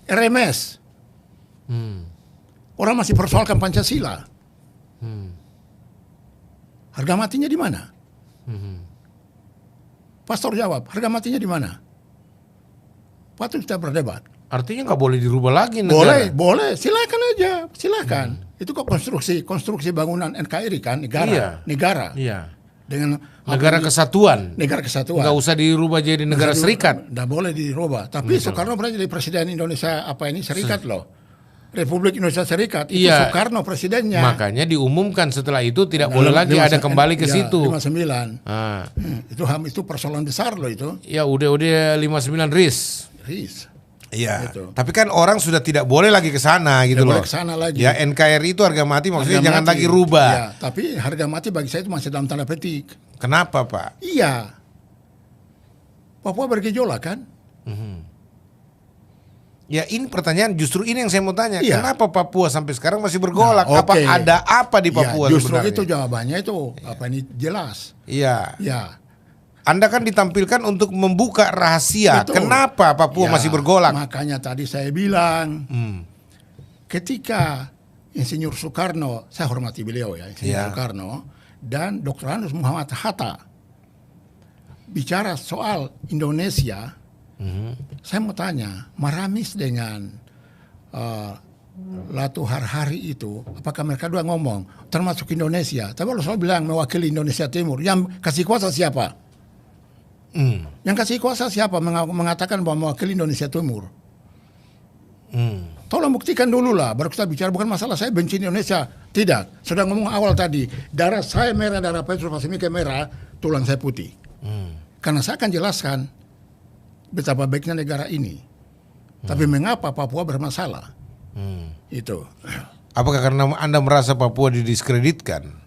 RMS. Orang masih persoalkan Pancasila. Harga matinya di mana? Pastor jawab, harga matinya di mana? Patut kita berdebat. Artinya nggak boleh dirubah lagi negara. Boleh, silakan aja, silakan. Itu kok konstruksi bangunan NKRI kan, negara. Iya. Dengan Negara kesatuan. Negara kesatuan. Nggak usah dirubah jadi negara serikat. Nggak boleh dirubah. Tapi Soekarno pernah jadi presiden Indonesia serikat loh. Republik Indonesia Serikat. Itu Iya. Soekarno presidennya. Makanya diumumkan setelah itu tidak boleh lagi ada kembali ke situ. 59. Ah. Itu persoalan besar loh itu. Ya udah 59 RIS. Iya. Gitu. Tapi kan orang sudah tidak boleh lagi ke sana gitu loh. Boleh ke sana lagi. Ya NKRI itu harga mati maksudnya Harga jangan mati. lagi rubah. Ya, tapi harga mati bagi saya itu masih dalam tanda petik. Kenapa, Pak? Iya. Papua bergejolak kan? Ya ini pertanyaan justru ini yang saya mau tanya. Iya. Kenapa Papua sampai sekarang masih bergolak? Nah, Apa oke. ada apa di Papua Ya, justru sebenarnya? itu jawabannya itu apa ini jelas. Iya. Ya. Anda kan ditampilkan untuk membuka rahasia. Betul. Kenapa Papua Ya, masih bergolak? Makanya tadi saya bilang ketika Insinyur Soekarno, saya hormati beliau ya, Insinyur Ya. Soekarno dan Dr. Anus Muhammad Hatta bicara soal Indonesia, saya mau tanya, Maramis dengan Latu Harhari itu, apakah mereka dua ngomong termasuk Indonesia? Tapi kalau saya bilang mewakili Indonesia Timur, yang kasih kuasa siapa? Yang kasih kuasa siapa mengatakan bahwa mewakili Indonesia Timur? Tolong buktikan dulu lah, baru kita bicara. Bukan masalah saya benci Indonesia, tidak. Sudah ngomong awal tadi, darah saya merah, darah Petrus Pasifika merah, tulang saya putih. Karena saya akan jelaskan betapa baiknya negara ini. Tapi mengapa Papua bermasalah? Itu. Apakah karena Anda merasa Papua didiskreditkan?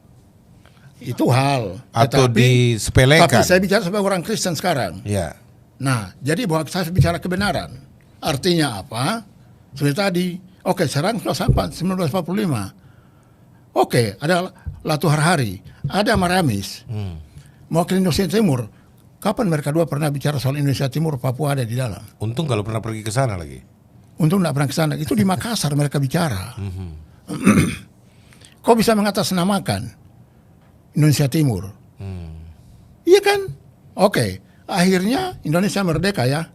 Itu hal. Atau disepelekan? Tapi saya bicara sebagai orang Kristen sekarang. Ya. Nah, jadi bahwa saya bicara kebenaran. Artinya apa? Seperti tadi, oke, serang sudah sampai 1945. Oke, ada Latu Harhari, ada Maramis. mewakili Indonesia Timur. Kapan mereka dua pernah bicara soal Indonesia Timur, Papua ada di dalam? Untung kalau pernah pergi ke sana lagi. Untung nggak pernah ke sana. Itu di Makassar mereka bicara. Kok bisa mengatasnamakan Indonesia Timur? Iya kan? Oke. Akhirnya Indonesia merdeka ya.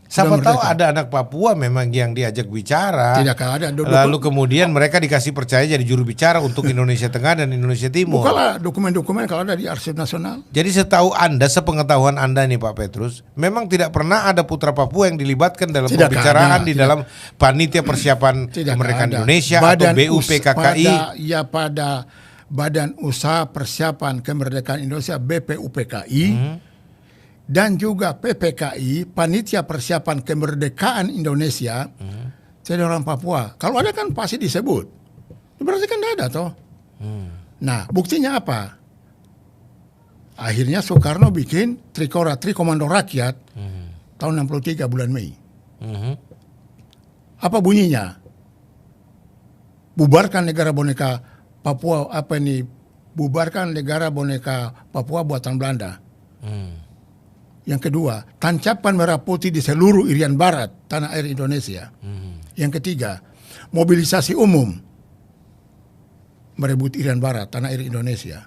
Siapa Sudah tahu merdeka. ada anak Papua memang yang diajak bicara. Tidak ada. Lalu kemudian mereka dikasih percaya jadi juru bicara untuk Indonesia Tengah dan Indonesia Timur. Bukalah dokumen-dokumen kalau ada di Arsip Nasional. Jadi setahu Anda, sepengetahuan Anda nih Pak Petrus, memang tidak pernah ada putra Papua yang dilibatkan dalam Tidak pembicaraan ada, di tidak. dalam panitia persiapan Tidak kemerdekaan ada. Indonesia atau BUPKKI. Pada Badan Usaha Persiapan Kemerdekaan Indonesia BPUPKI dan juga PPKI, Panitia Persiapan Kemerdekaan Indonesia. Jadi orang Papua. Kalau ada kan pasti disebut. Berarti kan tidak ada toh. Nah, buktinya apa? Akhirnya Soekarno bikin Trikora, Trikomando Rakyat tahun 63 bulan Mei. Apa bunyinya? Bubarkan negara boneka Papua, bubarkan negara boneka Papua buatan Belanda. Yang kedua, tancapkan merah putih di seluruh Irian Barat, tanah air Indonesia. Yang ketiga, mobilisasi umum merebut Irian Barat, tanah air Indonesia.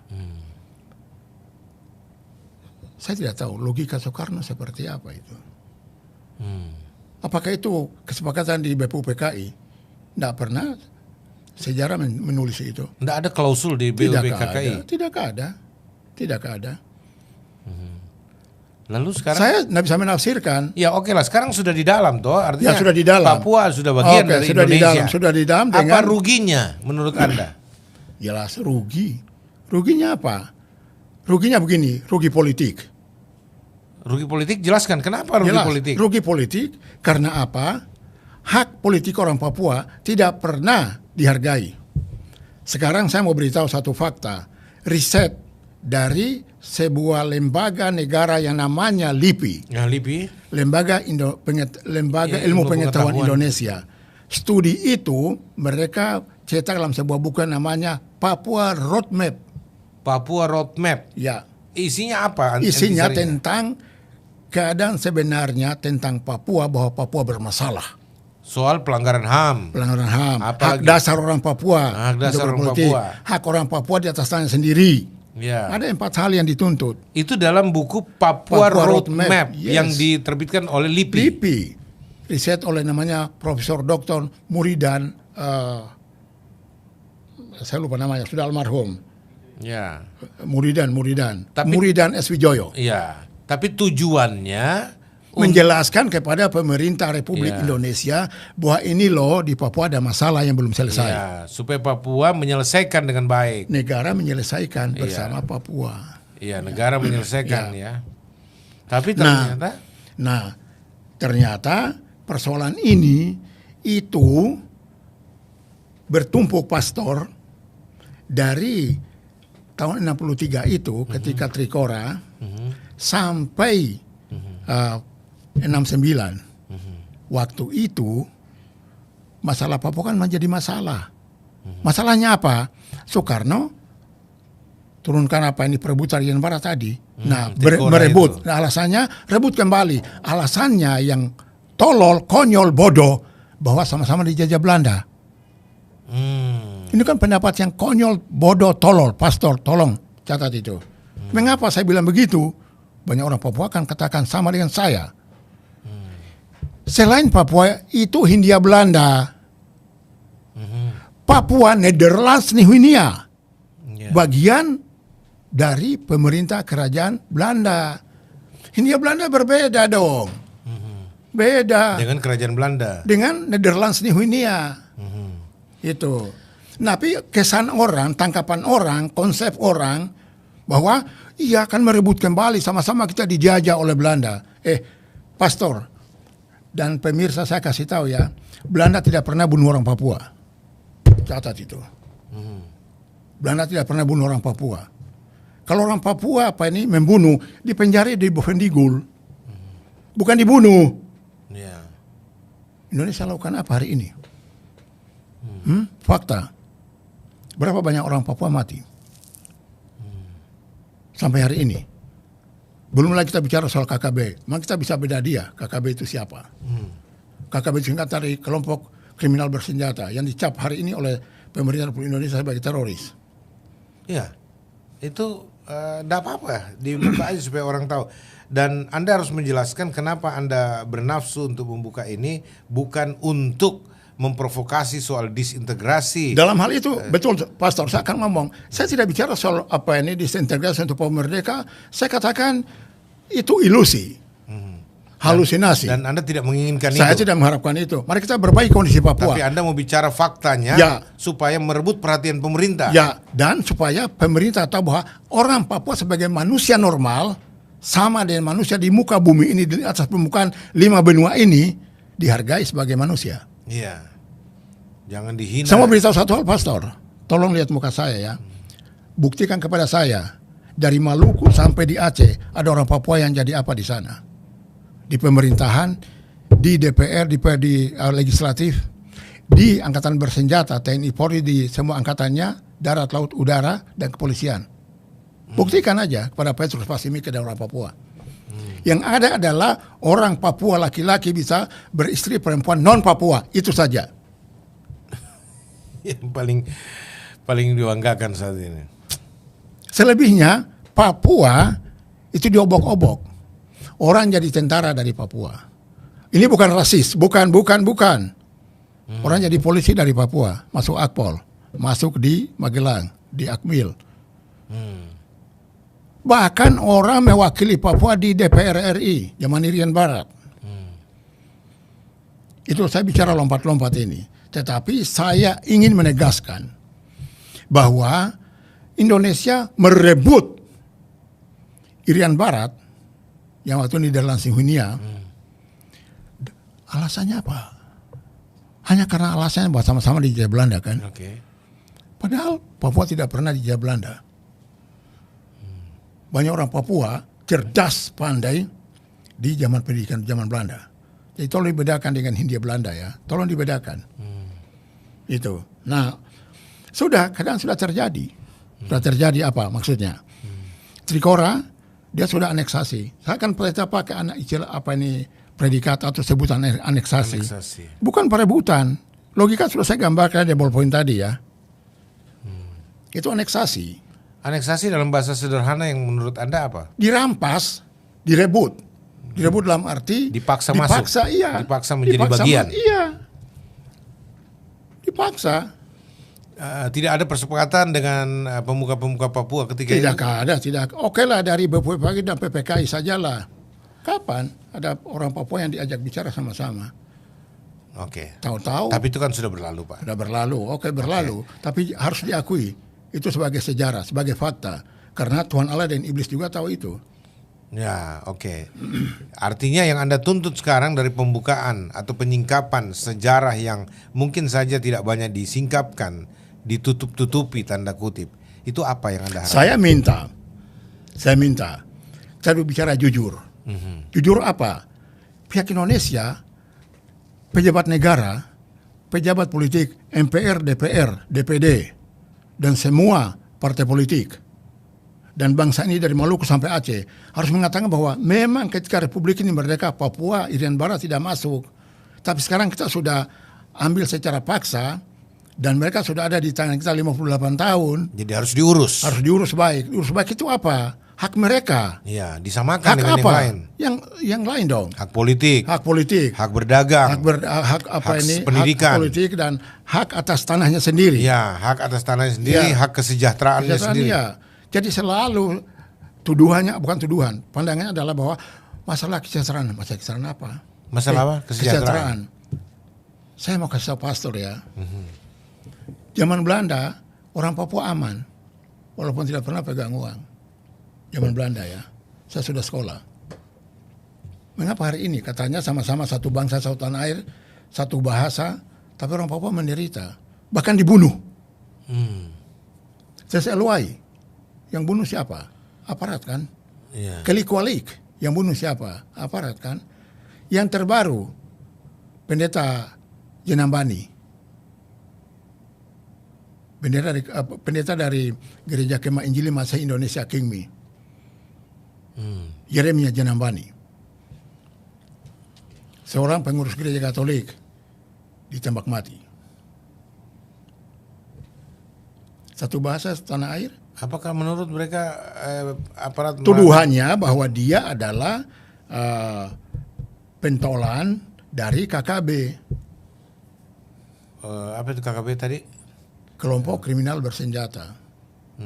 Saya tidak tahu logika Soekarno seperti apa itu. Apakah itu kesepakatan di BPUPKI? Tidak pernah sejarah menulis itu. Tidak ada klausul di BUPKKI. Tidak ada. Lalu sekarang Saya tidak bisa menafsirkan. ya oke lah, sekarang sudah di dalam toh, artinya Ya, sudah di dalam. Papua sudah bagian Oke, dari sudah di Indonesia. dalam, sudah di dalam Apa dengan ruginya menurut Anda? jelas rugi. Ruginya apa? Ruginya begini, rugi politik. Rugi politik, jelaskan kenapa rugi Jelas, politik? rugi politik karena apa? Hak politik orang Papua tidak pernah dihargai. Sekarang saya mau beritahu satu fakta. Riset dari sebuah lembaga negara yang namanya LIPI. Ya, LIPI. Lembaga Ya, Ilmu Ilmu Pengetahuan Pengetahuan. Indonesia. Studi itu mereka cetak dalam sebuah buku namanya Papua Roadmap. Papua Roadmap. Ya, Isinya apa? isinya Intisarinya? tentang keadaan sebenarnya tentang Papua, bahwa Papua bermasalah. Soal pelanggaran HAM. Pelanggaran HAM, Apa hak lagi? dasar orang Papua, Hak dasar untuk orang berpolitik, Papua. hak orang Papua di atas tanah sendiri. Ya. Ada 4 hal yang dituntut. Itu dalam buku Papua, Papua Roadmap, Roadmap, yes. yang diterbitkan oleh LIPI. LIPI, riset oleh namanya Profesor Dr. Muridan, saya lupa namanya, sudah almarhum. Ya. Muridan Tapi- S. Wijoyo. Iya. Tapi tujuannya Menjelaskan kepada pemerintah Republik Iya. Indonesia bahwa ini loh di Papua ada masalah yang belum selesai. ya, supaya Papua menyelesaikan dengan baik. Negara menyelesaikan Iya. bersama Papua. Iya, negara menyelesaikan ya. Tapi Nah, ternyata ternyata persoalan ini itu bertumpuk pastor dari tahun 63 itu ketika Trikora sampai 69. Waktu itu masalah Papua kan menjadi masalah. Masalahnya apa? Soekarno turunkan apa ini perebutan Irian Barat tadi. Nah, Trikora merebut. itu. Nah, alasannya rebut kembali. Alasannya yang tolol, konyol, bodoh bahwa sama-sama dijajah Belanda. Ini kan pendapat yang konyol, bodoh, tolol. Pastor, tolong catat itu. Mengapa saya bilang begitu? Banyak orang Papua akan katakan sama dengan saya. Selain Papua itu Hindia Belanda. Papua Nederlands Nihuinia. ya. Bagian dari pemerintah kerajaan Belanda. Hindia Belanda berbeda dong. Beda dengan kerajaan Belanda. dengan Nederlands Nihuinia. Itu. Tapi kesan orang, tangkapan orang, konsep orang bahwa iya akan merebut kembali, sama-sama kita dijajah oleh Belanda. Pastor dan pemirsa, saya kasih tahu ya, Belanda tidak pernah bunuh orang Papua. Catat itu. Belanda tidak pernah bunuh orang Papua. Kalau orang Papua membunuh, dipenjara di Bovendigul. Bukan dibunuh. Ya. Indonesia lakukan apa hari ini? Fakta. Berapa banyak orang Papua mati? Sampai hari ini. Belum lagi kita bicara soal KKB. Memang kita bisa beda dia, KKB itu siapa. KKB singkat dari kelompok kriminal bersenjata yang dicap hari ini oleh pemerintah Republik Indonesia sebagai teroris. Iya, itu enggak apa-apa, dibuka aja supaya orang tahu. Dan Anda harus menjelaskan kenapa Anda bernafsu untuk membuka ini, bukan untuk memprovokasi soal disintegrasi. Dalam hal itu, betul Pastor, saya akan ngomong. Saya tidak bicara soal apa ini disintegrasi untuk Papua Merdeka. Saya katakan itu ilusi, halusinasi. Dan Anda tidak menginginkan Saya itu. tidak mengharapkan itu. Mari kita perbaiki kondisi Papua. Tapi Anda mau bicara faktanya, Ya. supaya merebut perhatian pemerintah. Ya, dan supaya pemerintah tahu bahwa orang Papua sebagai manusia normal sama dengan manusia di muka bumi ini, di atas permukaan 5 benua ini, dihargai sebagai manusia. Iya. Jangan dihina. Saya mau beritahu satu hal, Pastor. Tolong lihat muka saya ya. Buktikan kepada saya, dari Maluku sampai di Aceh, ada orang Papua yang jadi apa di sana? Di pemerintahan, di DPR, di legislatif, di angkatan bersenjata, TNI Polri, di semua angkatannya, darat, laut, udara, dan kepolisian. Buktikan aja kepada Petrus Pasimike dan orang Papua. Yang ada adalah orang Papua laki-laki bisa beristri perempuan non Papua, itu saja. Yang paling dibanggakan saat ini. Selebihnya Papua itu diobok-obok. Orang jadi tentara dari Papua. Ini bukan rasis, bukan. Orang jadi polisi dari Papua, masuk Akpol, masuk di Magelang, di Akmil. Bahkan orang mewakili Papua di DPR RI zaman Irian Barat. Itu saya bicara lompat-lompat ini. Tetapi saya ingin menegaskan bahwa Indonesia merebut Irian Barat yang waktu di dalam Sinhunia. Alasannya apa? Hanya karena alasannya bahwa sama-sama dijajah Belanda kan? Oke. Padahal Papua tidak pernah dijajah Belanda. Banyak orang Papua cerdas, pandai di zaman pendidikan zaman Belanda. Jadi tolong dibedakan dengan Hindia Belanda ya. Tolong dibedakan. Itu. Nah, kadang sudah terjadi. Sudah terjadi apa maksudnya? Trikora dia sudah aneksasi. Saya akan pakai istilah apa ini predikat atau sebutan aneksasi. Bukan perebutan. Logika sudah saya gambarkan di ballpoint tadi ya. Itu aneksasi. Aneksasi dalam bahasa sederhana yang menurut Anda apa? Dirampas, direbut. Direbut dalam arti dipaksa masuk. Iya. Dipaksa menjadi bagian. Iya. Dipaksa. Tidak ada persepakatan dengan pemuka-pemuka Papua ketika itu? Tidak. Oke lah dari BPPKI dan PPKI sajalah. Kapan ada orang Papua yang diajak bicara sama-sama? Oke. Tahu-tahu. Tapi itu kan sudah berlalu, Pak. Sudah berlalu. Oke, berlalu. Tapi harus diakui itu sebagai sejarah, sebagai fakta. Karena Tuhan Allah dan Iblis juga tahu itu. Ya, oke. Artinya yang Anda tuntut sekarang dari pembukaan atau penyingkapan sejarah yang mungkin saja tidak banyak disingkapkan, ditutup-tutupi tanda kutip. Itu apa yang Anda harapkan? Saya minta. Saya bicara jujur. Jujur apa? Pihak Indonesia, pejabat negara, pejabat politik, MPR, DPR, DPD, dan semua partai politik dan bangsa ini dari Maluku sampai Aceh harus mengatakan bahwa memang ketika Republik ini merdeka, Papua, Irian Barat tidak masuk. Tapi sekarang kita sudah ambil secara paksa dan mereka sudah ada di tangan kita 58 tahun. Jadi harus diurus. Harus diurus baik. Diurus baik itu apa? Hak mereka. Iya, disamakan Hak dengan apa? yang lain. Yang lain dong. Hak politik. Hak politik. Hak berdagang. Hak pendidikan. Hak politik dan hak atas tanahnya sendiri. Ya, hak atas tanahnya sendiri, hak kesejahteraannya sendiri. Ya. Jadi selalu tuduhannya, bukan tuduhan, pandangannya adalah bahwa masalah kesejahteraan. Masalah kesejahteraan apa? Masalah apa? Kesejahteraan. Saya mau kasih tahu pastor ya. Zaman Belanda, orang Papua aman. Walaupun tidak pernah pegang uang. Zaman Belanda ya. Saya sudah sekolah. Mengapa hari ini katanya sama-sama satu bangsa, satu tanah air, satu bahasa, tapi orang Papua menderita. Bahkan dibunuh. Seseluai. Yang bunuh siapa? Aparat kan? Yeah. Kelikualik. Yang bunuh siapa? Aparat kan? Yang terbaru, pendeta Jenambani. Pendeta dari Gereja Kemah Injili Masehi Indonesia Kingmi. Yeremia Janambani, seorang pengurus gereja Katolik, ditembak mati. Satu bahasa tanah air. Apakah menurut mereka aparat Tuduhannya bahwa dia adalah pentolan dari KKB, apa itu KKB tadi? kelompok kriminal bersenjata.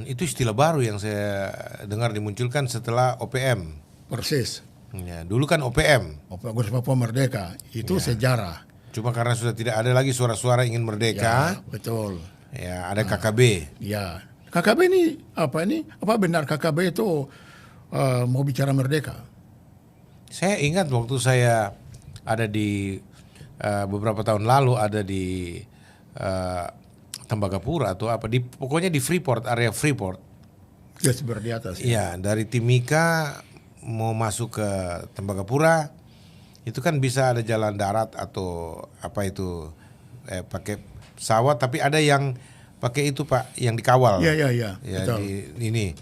Itu istilah baru yang saya dengar dimunculkan setelah OPM. Persis. Ya, dulu kan OPM. Kongres Papua Merdeka itu sejarah. Cuma karena sudah tidak ada lagi suara-suara ingin merdeka. Ya, betul. Ya, ada KKB. Ya, KKB ini? Apa benar KKB itu mau bicara merdeka? Saya ingat waktu saya ada di beberapa tahun lalu ada di Tembagapura atau apa, pokoknya di Freeport, area Freeport. Ya, seperti di atas. Iya, dari Timika mau masuk ke Tembagapura itu kan bisa ada jalan darat atau apa itu pakai pesawat, tapi ada yang pakai itu Pak, yang dikawal. Iya. Ya, Betul. ini.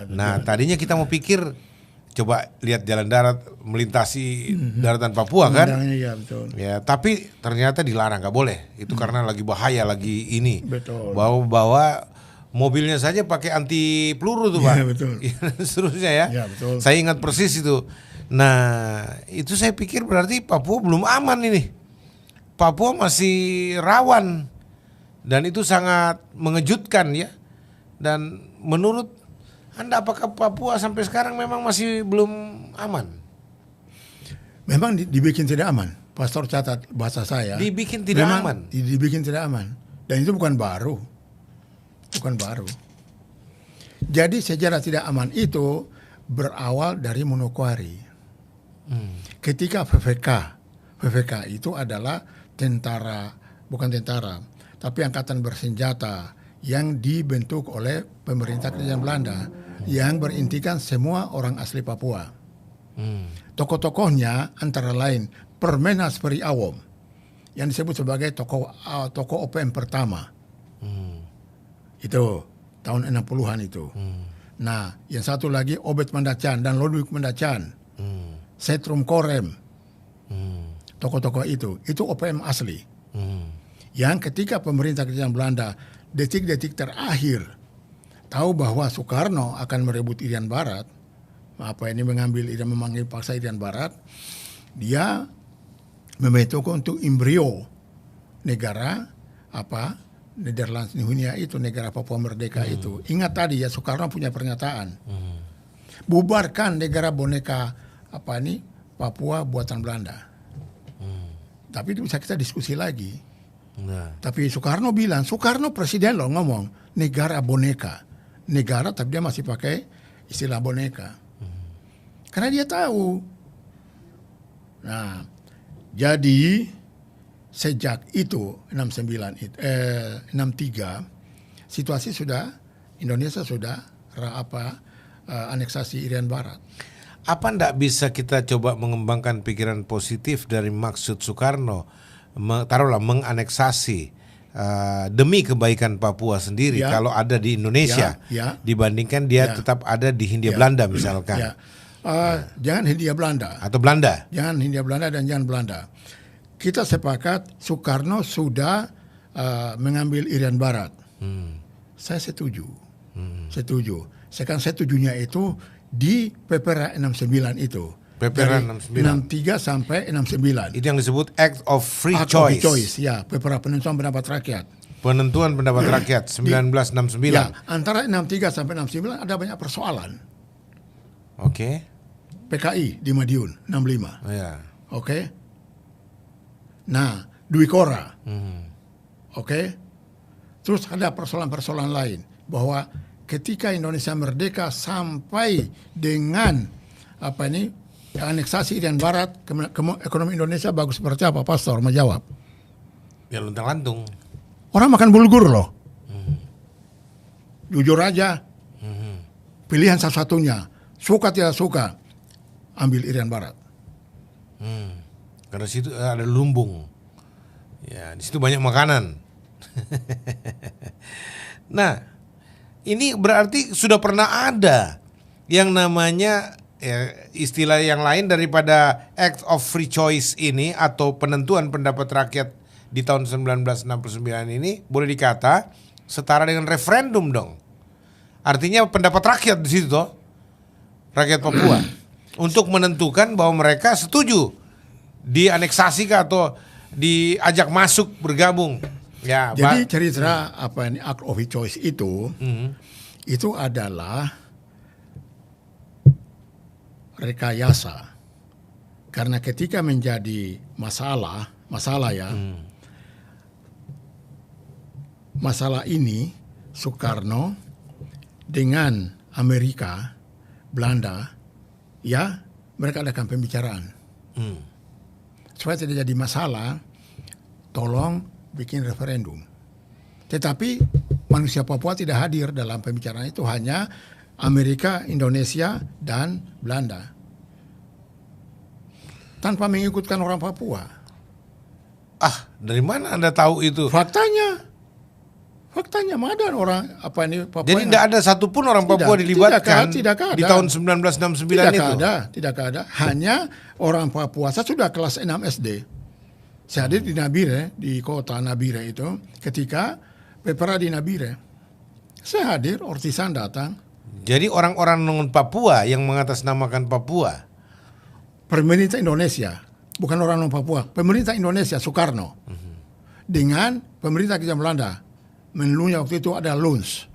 Nah, Tadinya kita mau pikir coba lihat jalan darat melintasi daratan Papua kan? Iya, betul. Ya, tapi ternyata dilarang, nggak boleh. Itu karena lagi bahaya, lagi ini. Betul. Bawa mobilnya saja pakai anti peluru tuh Pak. Iya, betul. Seterusnya ya. Iya, betul. Saya ingat persis itu. Nah, itu saya pikir berarti Papua belum aman ini. Papua masih rawan. Dan itu sangat mengejutkan ya. Dan menurut Anda, apakah Papua sampai sekarang memang masih belum aman? Memang dibikin tidak aman. Pastor catat bahasa saya. Dibikin tidak memang aman. Dibikin tidak aman. Dan itu bukan baru. Jadi sejarah tidak aman itu berawal dari Manokwari. Ketika PVK itu adalah bukan tentara, tapi angkatan bersenjata yang dibentuk oleh pemerintah kerajaan Belanda yang berintikan semua orang asli Papua. Tokoh-tokohnya antara lain Permenas Peri Awom yang disebut sebagai tokoh OPM pertama. Itu tahun 60-an itu. Nah, yang satu lagi Obed Mandacan dan Lodwig Mandacan. Setrum Korem. Tokoh-tokoh itu OPM asli. Yang ketika pemerintah kerajaan Belanda detik-detik terakhir tahu bahwa Soekarno akan merebut Irian Barat, memanggil paksa Irian Barat, dia membentuk untuk embrio negara Nederlands Nihunia itu, negara Papua Merdeka itu. Ingat tadi ya, Soekarno punya pernyataan, bubarkan negara boneka Papua buatan Belanda. Tapi itu bisa kita diskusi lagi. Tapi Soekarno presiden loh ngomong negara boneka, negara tapi dia masih pakai istilah boneka, karena dia tahu. Nah, jadi sejak itu 63 situasi Indonesia sudah aneksasi Irian Barat. Apa ndak bisa kita coba mengembangkan pikiran positif dari maksud Soekarno, taruhlah menganeksasi demi kebaikan Papua sendiri kalau ada di Indonesia dibandingkan dia tetap ada di Hindia Belanda misalkan. Jangan Hindia Belanda atau Belanda. Jangan Hindia Belanda dan jangan Belanda. Kita sepakat Soekarno sudah mengambil Irian Barat. Saya setuju. Sekarang setujunya itu di Pepera 69 itu. Pepera 63 sampai 69. Itu yang disebut Act of Free Act Choice. of Choice, ya, Pepera penentuan pendapat rakyat. Penentuan pendapat rakyat 1969. Ya, antara 63 sampai 69 ada banyak persoalan. Oke. PKI di Madiun 65. Ya. Oke. Nah, Dwi Kora. Oke. Terus ada persoalan-persoalan lain bahwa ketika Indonesia merdeka sampai dengan aneksasi Irian Barat, ekonomi Indonesia bagus seperti apa, Pastor menjawab? Ya luntang-lantung. Orang makan bulgur loh. Jujur aja. Pilihan satu-satunya, suka tidak suka, ambil Irian Barat. Karena situ ada lumbung. Ya, di situ banyak makanan. Nah, ini berarti sudah pernah ada yang namanya istilah yang lain daripada act of free choice ini atau penentuan pendapat rakyat di tahun 1969 ini boleh dikata setara dengan referendum dong. Artinya pendapat rakyat di situ toh, rakyat Papua untuk menentukan bahwa mereka setuju dianeksasi atau diajak masuk bergabung. Ya, jadi cerita apa ini act of choice itu adalah rekayasa. Karena ketika menjadi masalah ya. Masalah ini Soekarno dengan Amerika, Belanda, ya mereka adakan pembicaraan. Supaya tidak jadi masalah, tolong bikin referendum. Tetapi manusia Papua tidak hadir dalam pembicaraan itu, hanya Amerika, Indonesia, dan Belanda. Tanpa mengikutkan orang Papua. Dari mana Anda tahu itu? Faktanya ada orang apa ini Papua. Jadi tidak ada satupun orang Papua dilibatkan tidak ada. Di tahun 1969 itu? Tidak ada. Hanya orang Papua. Saya sudah kelas 6 SD. Saya hadir di Nabire, di kota Nabire itu, ketika Pepera di Nabire. Saya hadir, Ortisan datang. Jadi orang-orang non Papua yang mengatasnamakan Papua. Pemerintah Indonesia, bukan orang non Papua. Pemerintah Indonesia, Soekarno. Dengan pemerintah Kerajaan Belanda. Menunya waktu itu ada Luns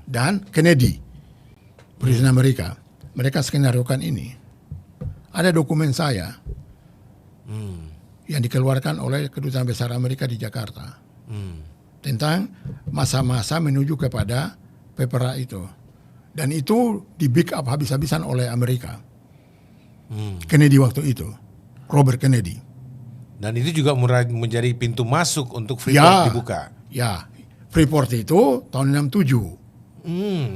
dan Kennedy, Presiden Amerika. Mereka skenariokan ini. Ada dokumen saya yang dikeluarkan oleh Kedutaan Besar Amerika di Jakarta tentang masa-masa menuju kepada Pepera itu. Dan itu di big up habis-habisan oleh Amerika. Kennedy waktu itu, Robert Kennedy. Dan itu juga menjadi pintu masuk untuk Freeport dibuka. Ya. Freeport itu tahun 67.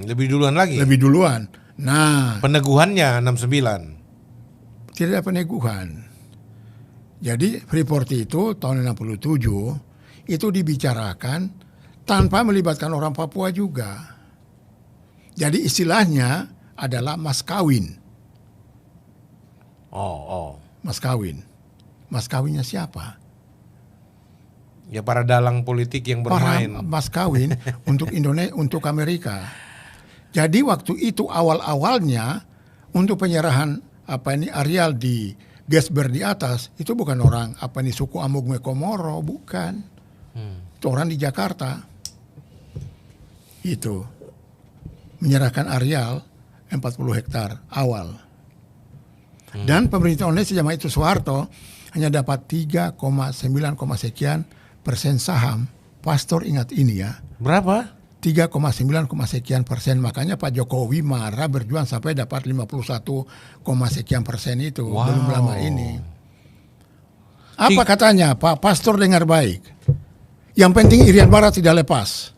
Lebih duluan lagi. Lebih duluan. Nah, peneguhannya 69. Tidak ada peneguhan. Jadi Freeport itu tahun 67 itu dibicarakan tanpa melibatkan orang Papua juga. Jadi istilahnya adalah mas kawin. Mas kawin. Mas kawinnya siapa? Ya para dalang politik yang bermain. Para mas kawin untuk Indonesia, untuk Amerika. Jadi waktu itu awal-awalnya untuk penyerahan areal di Gesber di atas itu bukan orang suku Amugme Komoro, bukan. Itu orang di Jakarta. Itu menyerahkan areal 40 hektar awal. Dan pemerintah Indonesia zaman itu Soeharto hanya dapat 3,9, sekian persen saham. Pastor ingat ini ya. Berapa? 3,9, sekian persen. Makanya Pak Jokowi marah berjuang sampai dapat 51, sekian persen itu. Wow. Belum lama ini. Apa katanya Pak Pastor, dengar baik. Yang penting Irian Barat tidak lepas.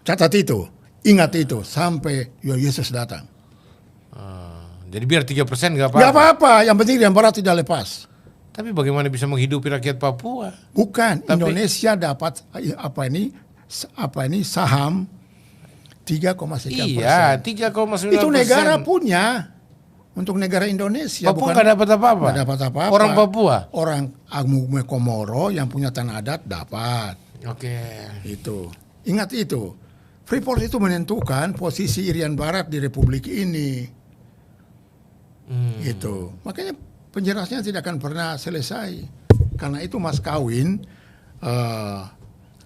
Catat itu. Ingat itu. Sampai Yesus datang. Jadi biar 3% gak apa-apa. Gak apa-apa. Yang penting Irian Barat tidak lepas. Tapi bagaimana bisa menghidupi rakyat Papua? Bukan, Indonesia dapat saham 3, sekian iya, persen. 3,9%. Itu negara punya. Untuk negara Indonesia. Papua nggak dapat apa-apa. Nggak dapat apa-apa. Orang Papua. Orang Amugme Komoro yang punya tanah adat dapat. Oke. Itu. Ingat itu. Freeport itu menentukan posisi Irian Barat di Republik ini. Itu. Makanya penjelasannya tidak akan pernah selesai. Karena itu mas kawin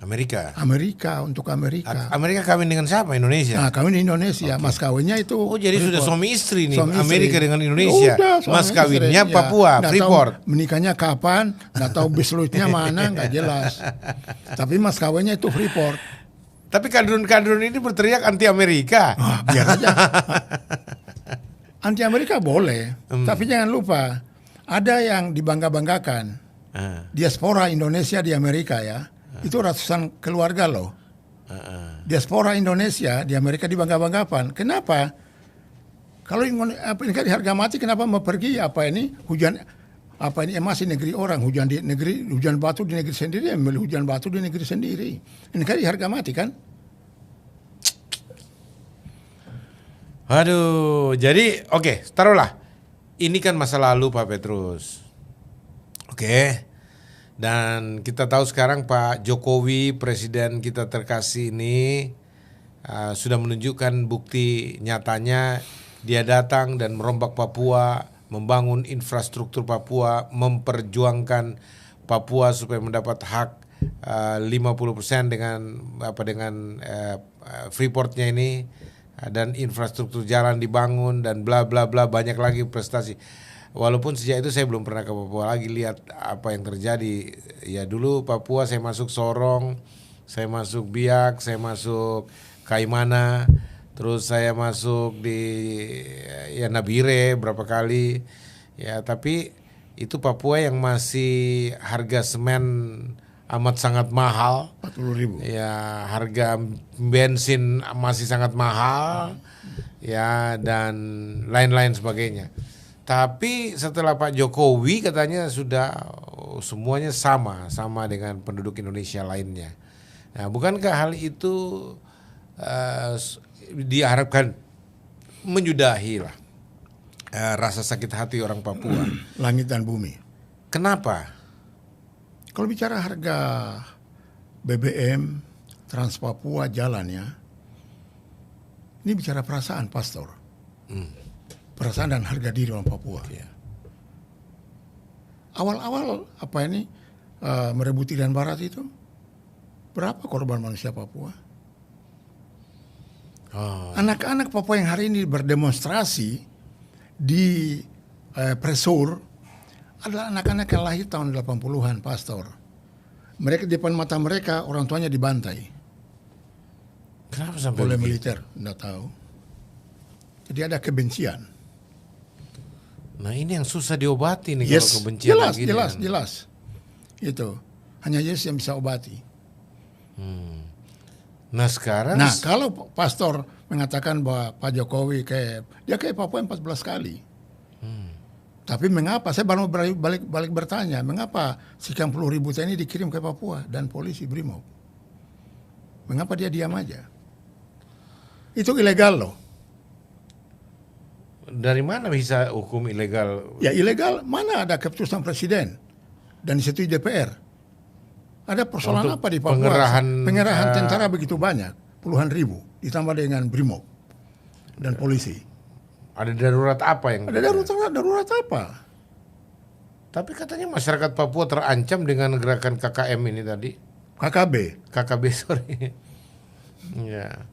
Amerika untuk Amerika. Amerika kawin dengan siapa? Indonesia? Nah, kawin di Indonesia. Okay. Mas kawinnya itu. Oh, jadi sudah suami istri nih. Suami Amerika istri. dengan Indonesia. Udah, mas kawinnya istri. Papua, ya, Freeport. Menikahnya kapan? Nggak tahu bisluitnya mana, nggak jelas. Tapi mas kawinnya itu Freeport. Tapi kadrun-kadrun ini berteriak anti Amerika. Biar aja. Anti Amerika boleh, tapi jangan lupa ada yang dibangga-banggakan. Diaspora Indonesia di Amerika ya. Itu ratusan keluarga loh. Diaspora Indonesia di Amerika dibangga-banggakan. Kenapa? Kalau ini kan harga mati, kenapa mau pergi hujan emas di negeri orang, hujan batu di negeri sendiri, ambil hujan batu di negeri sendiri. Ini kan harga mati kan? Aduh, jadi oke, taruhlah. Ini kan masa lalu Pak Petrus. Oke. Dan kita tahu sekarang Pak Jokowi, presiden kita terkasih ini sudah menunjukkan bukti nyatanya dia datang dan merombak Papua, membangun infrastruktur Papua, memperjuangkan Papua supaya mendapat hak 50% dengan Freeport-nya ini, dan infrastruktur jalan dibangun dan bla bla bla, banyak lagi prestasi. Walaupun sejak itu saya belum pernah ke Papua lagi, lihat apa yang terjadi. Ya dulu Papua saya masuk Sorong, saya masuk Biak, saya masuk Kaimana, terus saya masuk di Nabire berapa kali. Ya tapi itu Papua yang masih harga semen amat sangat mahal, 40.000. ya harga bensin masih sangat mahal, ya dan lain-lain sebagainya. Tapi setelah Pak Jokowi katanya sudah semuanya sama dengan penduduk Indonesia lainnya. Nah, bukankah hal itu diharapkan menyudahi lah rasa sakit hati orang Papua? Langit dan bumi. Kenapa? Kalau bicara harga BBM, Trans Papua jalannya, ini bicara perasaan, Pastor. Perasaan dan harga diri orang Papua. Ya. Awal-awal merebut Irian Barat itu, berapa korban manusia Papua? Anak-anak Papua yang hari ini berdemonstrasi di Presur adalah anak-anak yang lahir tahun 80-an, Pastor. Mereka di depan mata mereka orang tuanya dibantai. Kenapa sampai oleh begitu? militer? Nggak tahu. Jadi ada kebencian. Nah ini yang susah diobati nih, kalau kebencian jelas. Itu hanya Yesus yang bisa obati. Nah sekarang, Nah kalau Pastor mengatakan bahwa Pak Jokowi dia kayak Papua 14 kali. Tapi mengapa, saya baru balik bertanya, mengapa sekian puluh ribu TNI dikirim ke Papua dan polisi Brimob? Mengapa dia diam aja? Itu ilegal loh. dari mana bisa hukum ilegal? Ya ilegal, mana ada keputusan presiden dan disetujui DPR? Ada persoalan Untuk apa di Papua? Pengerahan tentara begitu banyak, puluhan ribu, ditambah dengan Brimob dan polisi. Ada darurat apa yang? Ada darurat apa? Tapi katanya masyarakat Papua terancam dengan gerakan KKM ini tadi. KKB sorry. Ya.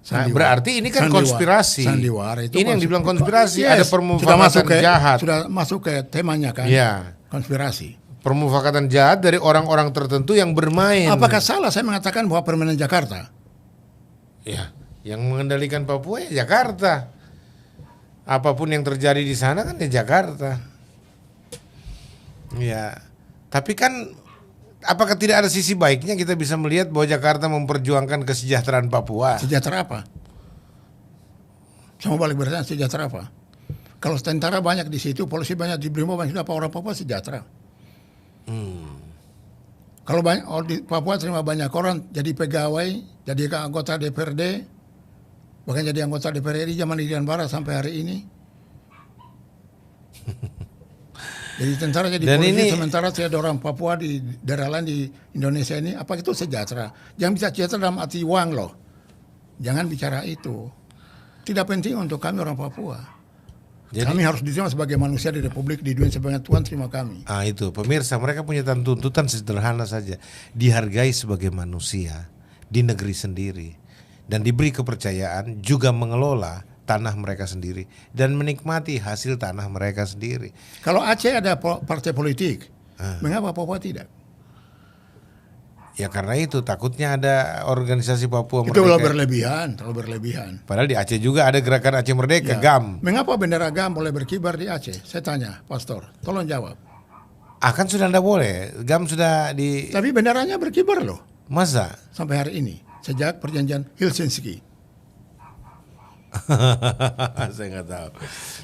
Nah, berarti ini kan konspirasi. Sandiwara itu ini yang dibilang konspirasi. Yes, ada permufakatan jahat. Sudah masuk ke temanya kan? Ya. Konspirasi. Permufakatan jahat dari orang-orang tertentu yang bermain. Apakah salah saya mengatakan bahwa permainan Jakarta? Ya, yang mengendalikan Papua ya Jakarta. Apapun yang terjadi di sana kan di Jakarta. Ya, tapi kan apakah tidak ada sisi baiknya kita bisa melihat bahwa Jakarta memperjuangkan kesejahteraan Papua? Sejahtera apa? Sama balik bertanya, sejahtera apa? Kalau tentara banyak di situ, polisi banyak di Brimob, apa orang Papua sejahtera? Kalau di Papua terima banyak orang jadi pegawai, jadi anggota DPRD, bahkan jadi anggota DPR RI zaman Irian Barat sampai hari ini. Jadi tentara jadi dan polisi, ini, sementara tidak ada orang Papua di daerah lain di Indonesia ini. Apa itu sejahtera? Jangan bisa sejahtera dalam arti uang loh. Jangan bicara itu. Tidak penting untuk kami orang Papua. Jadi, kami harus diterima sebagai manusia di Republik, di dunia sebagai Tuhan terima kami. Itu pemirsa, mereka punya tuntutan sederhana saja. Dihargai sebagai manusia di negeri sendiri. Dan diberi kepercayaan juga mengelola tanah mereka sendiri dan menikmati hasil tanah mereka sendiri. Kalau Aceh ada partai politik, mengapa Papua tidak? Ya karena itu takutnya ada organisasi Papua Merdeka. Itu terlalu berlebihan. Padahal di Aceh juga ada gerakan Aceh Merdeka, GAM. Mengapa bendera GAM boleh berkibar di Aceh? Saya tanya, Pastor, tolong jawab. Kan sudah tidak boleh, GAM sudah di. Tapi benderanya berkibar loh. Masa? Sampai hari ini. Sejak perjanjian Helsinki. Saya nggak tahu.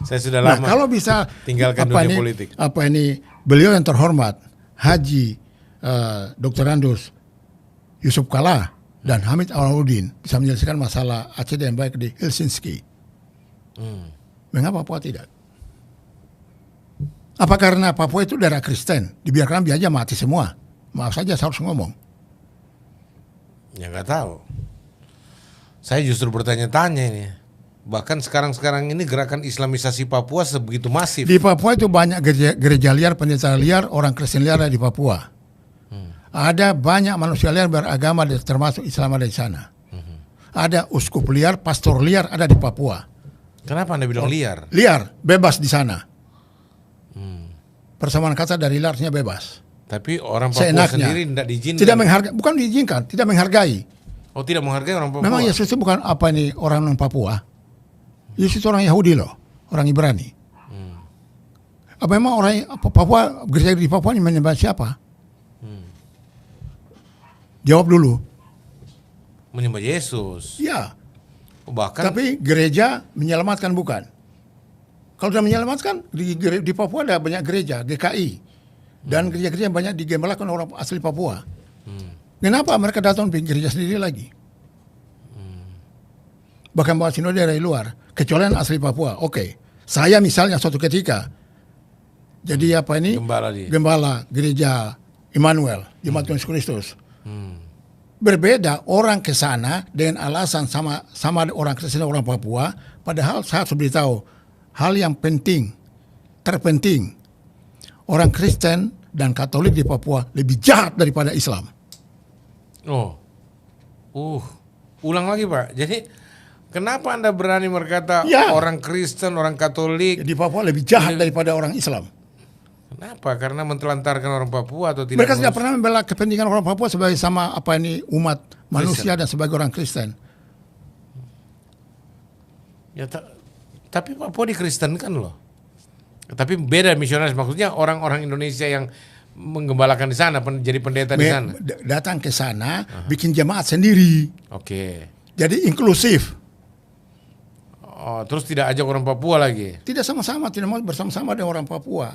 Saya sudah lama. Kalau bisa tinggalkan dunia politik. Beliau yang terhormat Haji Dr. Andus Yusuf Kala dan Hamid Awaludin bisa menyelesaikan masalah Aceh dengan baik di Helsinki. Mengapa Papua tidak? Apa karena Papua itu daerah Kristen? Dibiarkan biar aja mati semua. Maaf saja saya harus ngomong. Ya nggak tahu. Saya justru bertanya-tanya ini. Bahkan sekarang ini gerakan Islamisasi Papua sebegitu masif. Di Papua itu banyak gereja liar, pendeta liar, orang Kristen liar ada di Papua. Ada banyak manusia liar beragama termasuk Islam ada di sana. Ada uskup liar, pastor liar ada di Papua. Kenapa Anda bilang liar? Liar, bebas di sana. Persamaan kata dari liarnya bebas. Tapi orang Papua Seenaknya. sendiri tidak diizinkan. Tidak menghargai, bukan diizinkan, tidak menghargai. Oh, tidak menghargai orang Papua. Memang Yesus itu bukan apa ini orang non Papua. Yesus itu orang Yahudi loh, orang Ibrani. Apa memang orang Papua, gereja di Papua ini menyembah siapa? Jawab dulu. Menyembah Yesus. Ya, Bahkan tapi gereja menyelamatkan bukan. Kalau sudah menyelamatkan, di Papua ada banyak gereja, GKI. Dan gereja-gereja yang banyak digembalakan orang asli Papua. Kenapa mereka datang bikin gereja sendiri lagi? Bahkan bawa sinode dari luar, kecuali yang asli Papua. Oke, saya misalnya suatu ketika jadi apa ini? Gembala gereja Immanuel, Jemaat Yesus Kristus. Berbeda orang ke sana dengan alasan sama orang Kristen orang Papua. Padahal saya harus beritahu hal yang penting, terpenting. Orang Kristen dan Katolik di Papua lebih jahat daripada Islam. Oh, ulang lagi Pak. Jadi kenapa Anda berani berkata orang Kristen, orang Katolik di Papua lebih jahat daripada orang Islam? Kenapa? Karena mentelantarkan orang Papua atau tidak? Mereka tidak pernah membela kepentingan orang Papua sebagai sama apa ini umat manusia dan sebagai orang Kristen. Ya, tapi Papua dikristenkan loh. Tapi beda misionaris, maksudnya orang-orang Indonesia yang menggembalakan di sana, jadi pendeta di sana. Datang ke sana, bikin jemaat sendiri. Oke. Jadi inklusif. Oh, terus tidak ajak orang Papua lagi? Tidak sama-sama, tidak mau bersama-sama dengan orang Papua.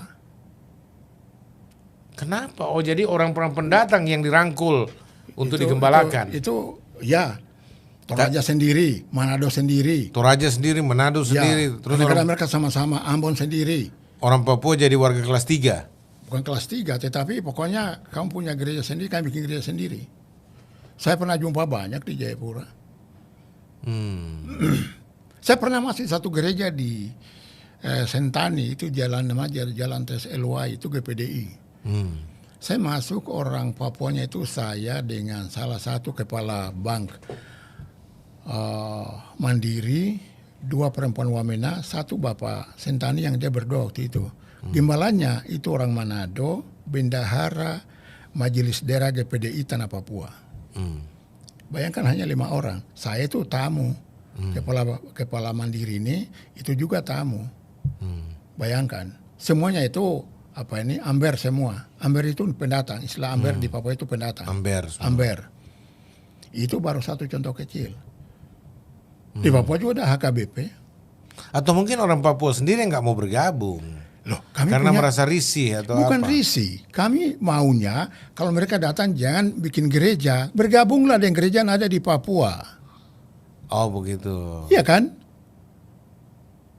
Kenapa? Oh, jadi orang-orang pendatang yang dirangkul untuk digembalakan. Itu ya. Toraja sendiri, Manado sendiri. Toraja sendiri, Manado sendiri. Terus mereka sama-sama, Ambon sendiri. Orang Papua jadi warga kelas 3? Bukan kelas 3, tetapi pokoknya kamu punya gereja sendiri, kami bikin gereja sendiri. Saya pernah jumpa banyak di Jayapura. Saya pernah masuk satu gereja di Sentani, itu jalan Tes LY, itu GPDI. Saya masuk, orang Papuanya itu saya dengan salah satu kepala bank Mandiri, 2 perempuan Wamena, 1 bapak Sentani yang dia berdoa waktu itu. Gembalanya itu orang Manado, bendahara Majelis Daerah GPDI Tanah Papua. Bayangkan hanya 5 orang. Saya itu tamu. Kepala Mandiri ini itu juga tamu. Bayangkan, semuanya itu apa ini Amber semua. Amber itu pendatang. Istilah Amber di Papua itu pendatang. Amber. Itu baru satu contoh kecil. Di Papua juga ada HKBP. Atau mungkin orang Papua sendiri nggak mau bergabung. Loh, kami karena punya, merasa risih atau bukan apa? risih. Kami maunya kalau mereka datang jangan bikin gereja. Bergabunglah dengan gereja yang ada di Papua. Oh begitu. Iya kan?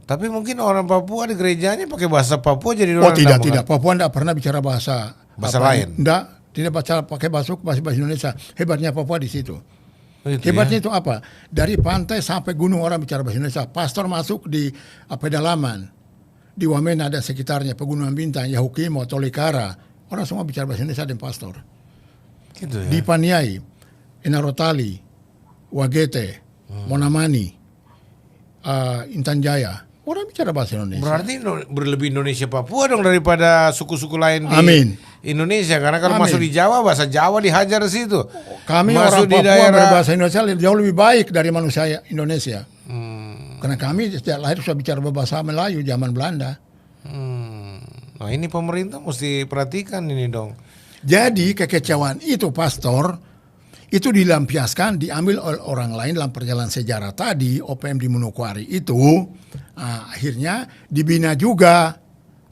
Tapi mungkin orang Papua di gerejanya pakai bahasa Papua jadi orang. Oh tidak. Papua tidak pernah bicara bahasa lain. Tidak pakai bahasa Indonesia. Hebatnya Papua di situ. Itu hebatnya itu apa? Dari pantai sampai gunung orang bicara bahasa Indonesia. Pastor masuk di pedalaman. Di Wamena ada sekitarnya, Pegunungan Bintang, Yahukimo, Tolikara. Orang semua bicara bahasa Indonesia dan pastor. Gitu ya? Di Paniai, Inarotali, Wagete, Monamani, Intan Jaya. Orang bicara bahasa Indonesia. Berarti berlebih Indonesia Papua dong daripada suku-suku lain di Indonesia. Karena kalau masuk di Jawa, bahasa Jawa dihajar di situ. Kami masuk orang Papua berbahasa Indonesia jauh lebih baik dari manusia Indonesia. Karena kami sejak lahir sudah bicara bahasa Melayu zaman Belanda. Nah ini pemerintah mesti perhatikan ini dong. Jadi kekecewaan itu pastor itu dilampiaskan, diambil oleh orang lain dalam perjalanan sejarah tadi. OPM di Manokwari itu akhirnya dibina juga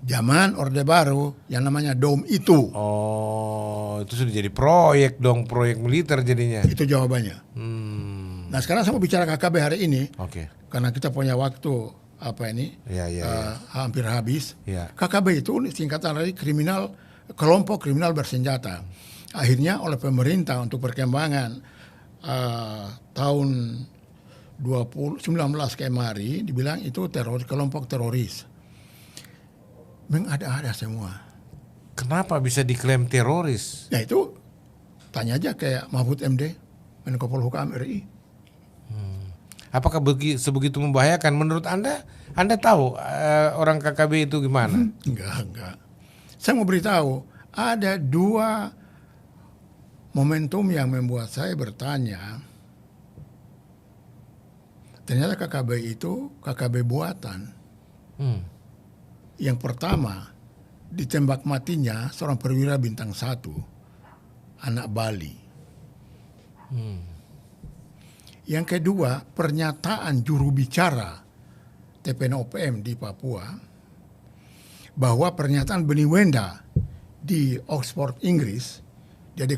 zaman Orde Baru yang namanya DOM itu. Oh itu sudah jadi proyek dong, proyek militer jadinya. Itu jawabannya. Nah sekarang saya mau bicara KKB hari ini. Oke. Karena kita punya waktu hampir habis. Ya. KKB itu singkatan dari kelompok kriminal bersenjata. Akhirnya oleh pemerintah untuk perkembangan tahun 2019 kemari dibilang itu kelompok teroris. Mengada-ada semua. Kenapa bisa diklaim teroris? Ya itu tanya aja kayak Mahfud MD, Menko Polhukam RI. Apakah sebegitu membahayakan menurut Anda? Anda tahu orang KKB itu gimana? Enggak. Saya mau beritahu, ada 2 momentum yang membuat saya bertanya. Ternyata KKB itu KKB buatan. Yang pertama, ditembak matinya seorang perwira bintang 1, anak Bali. Yang kedua, pernyataan juru bicara TPNOPM di Papua bahwa pernyataan Beni Wenda di Oxford, Inggris, dia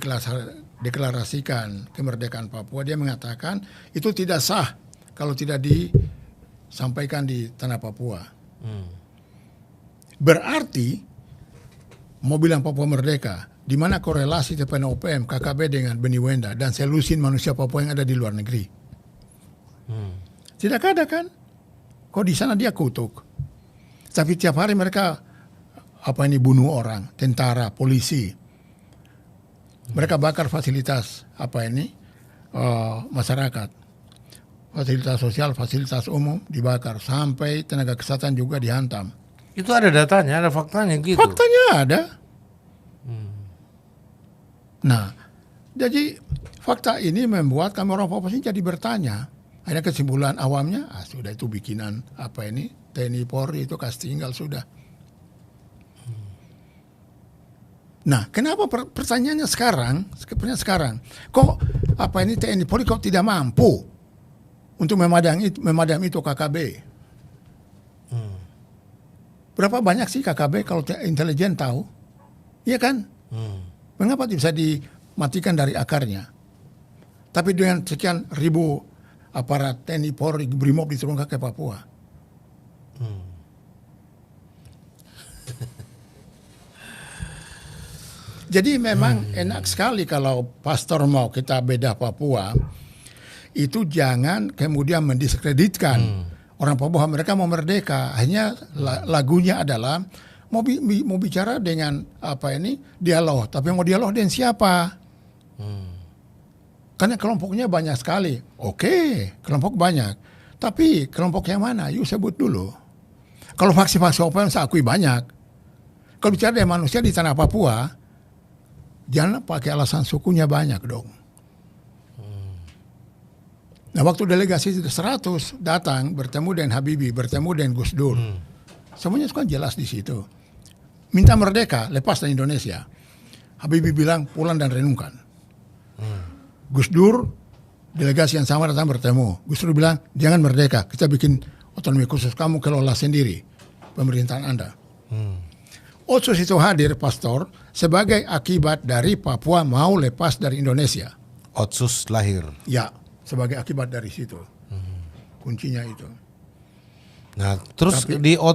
deklarasikan kemerdekaan Papua, dia mengatakan itu tidak sah kalau tidak disampaikan di tanah Papua. Berarti mau bilang Papua merdeka, di mana korelasi TPNOPM, KKB dengan Beni Wenda dan selusin manusia Papua yang ada di luar negeri? Tidak ada kan? Kok di sana dia kutuk? Tapi tiap hari mereka bunuh orang, tentara, polisi. Mereka bakar fasilitas masyarakat, fasilitas sosial, fasilitas umum dibakar, sampai tenaga kesehatan juga dihantam. Itu ada datanya, ada faktanya gitu. Faktanya ada. Nah, jadi fakta ini membuat kami orang Papua ini jadi bertanya. Akhirnya kesimpulan awamnya, sudah itu bikinan TNI Polri itu kasih tinggal sudah. Nah, kenapa pertanyaannya sekarang? Kok TNI Polri kok tidak mampu untuk memadam itu KKB? Berapa banyak sih KKB kalau intelijen tahu? Iya kan? Mengapa bisa dimatikan dari akarnya? Tapi dengan sekian ribu aparat TNI Polri BRIMOB diturunkan ke Papua. Jadi memang enak sekali kalau pastor mau kita beda Papua, itu jangan kemudian mendiskreditkan orang Papua. Mereka mau merdeka, hanya lagunya adalah mau bicara dengan dialog, tapi mau dialog dengan siapa? Karena kelompoknya banyak sekali. Oke, kelompok banyak, tapi kelompok yang mana? Yuk sebut dulu. Kalau faksi-faksi Papua saya akui banyak. Kalau bicara dengan manusia di tanah Papua, jangan pakai alasan sukunya banyak dong. Nah, waktu delegasi 100 datang bertemu dengan Habibie, bertemu dengan Gus Dur, semuanya kan jelas di situ. Minta merdeka, lepas dari Indonesia. Habibie bilang pulang dan renungkan. Gus Dur, delegasi yang sama datang bertemu. Gus Dur bilang jangan merdeka, kita bikin otonomi khusus, kamu kelola sendiri pemerintahan Anda. Otsus itu hadir, pastor, sebagai akibat dari Papua mau lepas dari Indonesia. Otsus lahir. Ya, sebagai akibat dari situ. Kuncinya itu. Nah, terus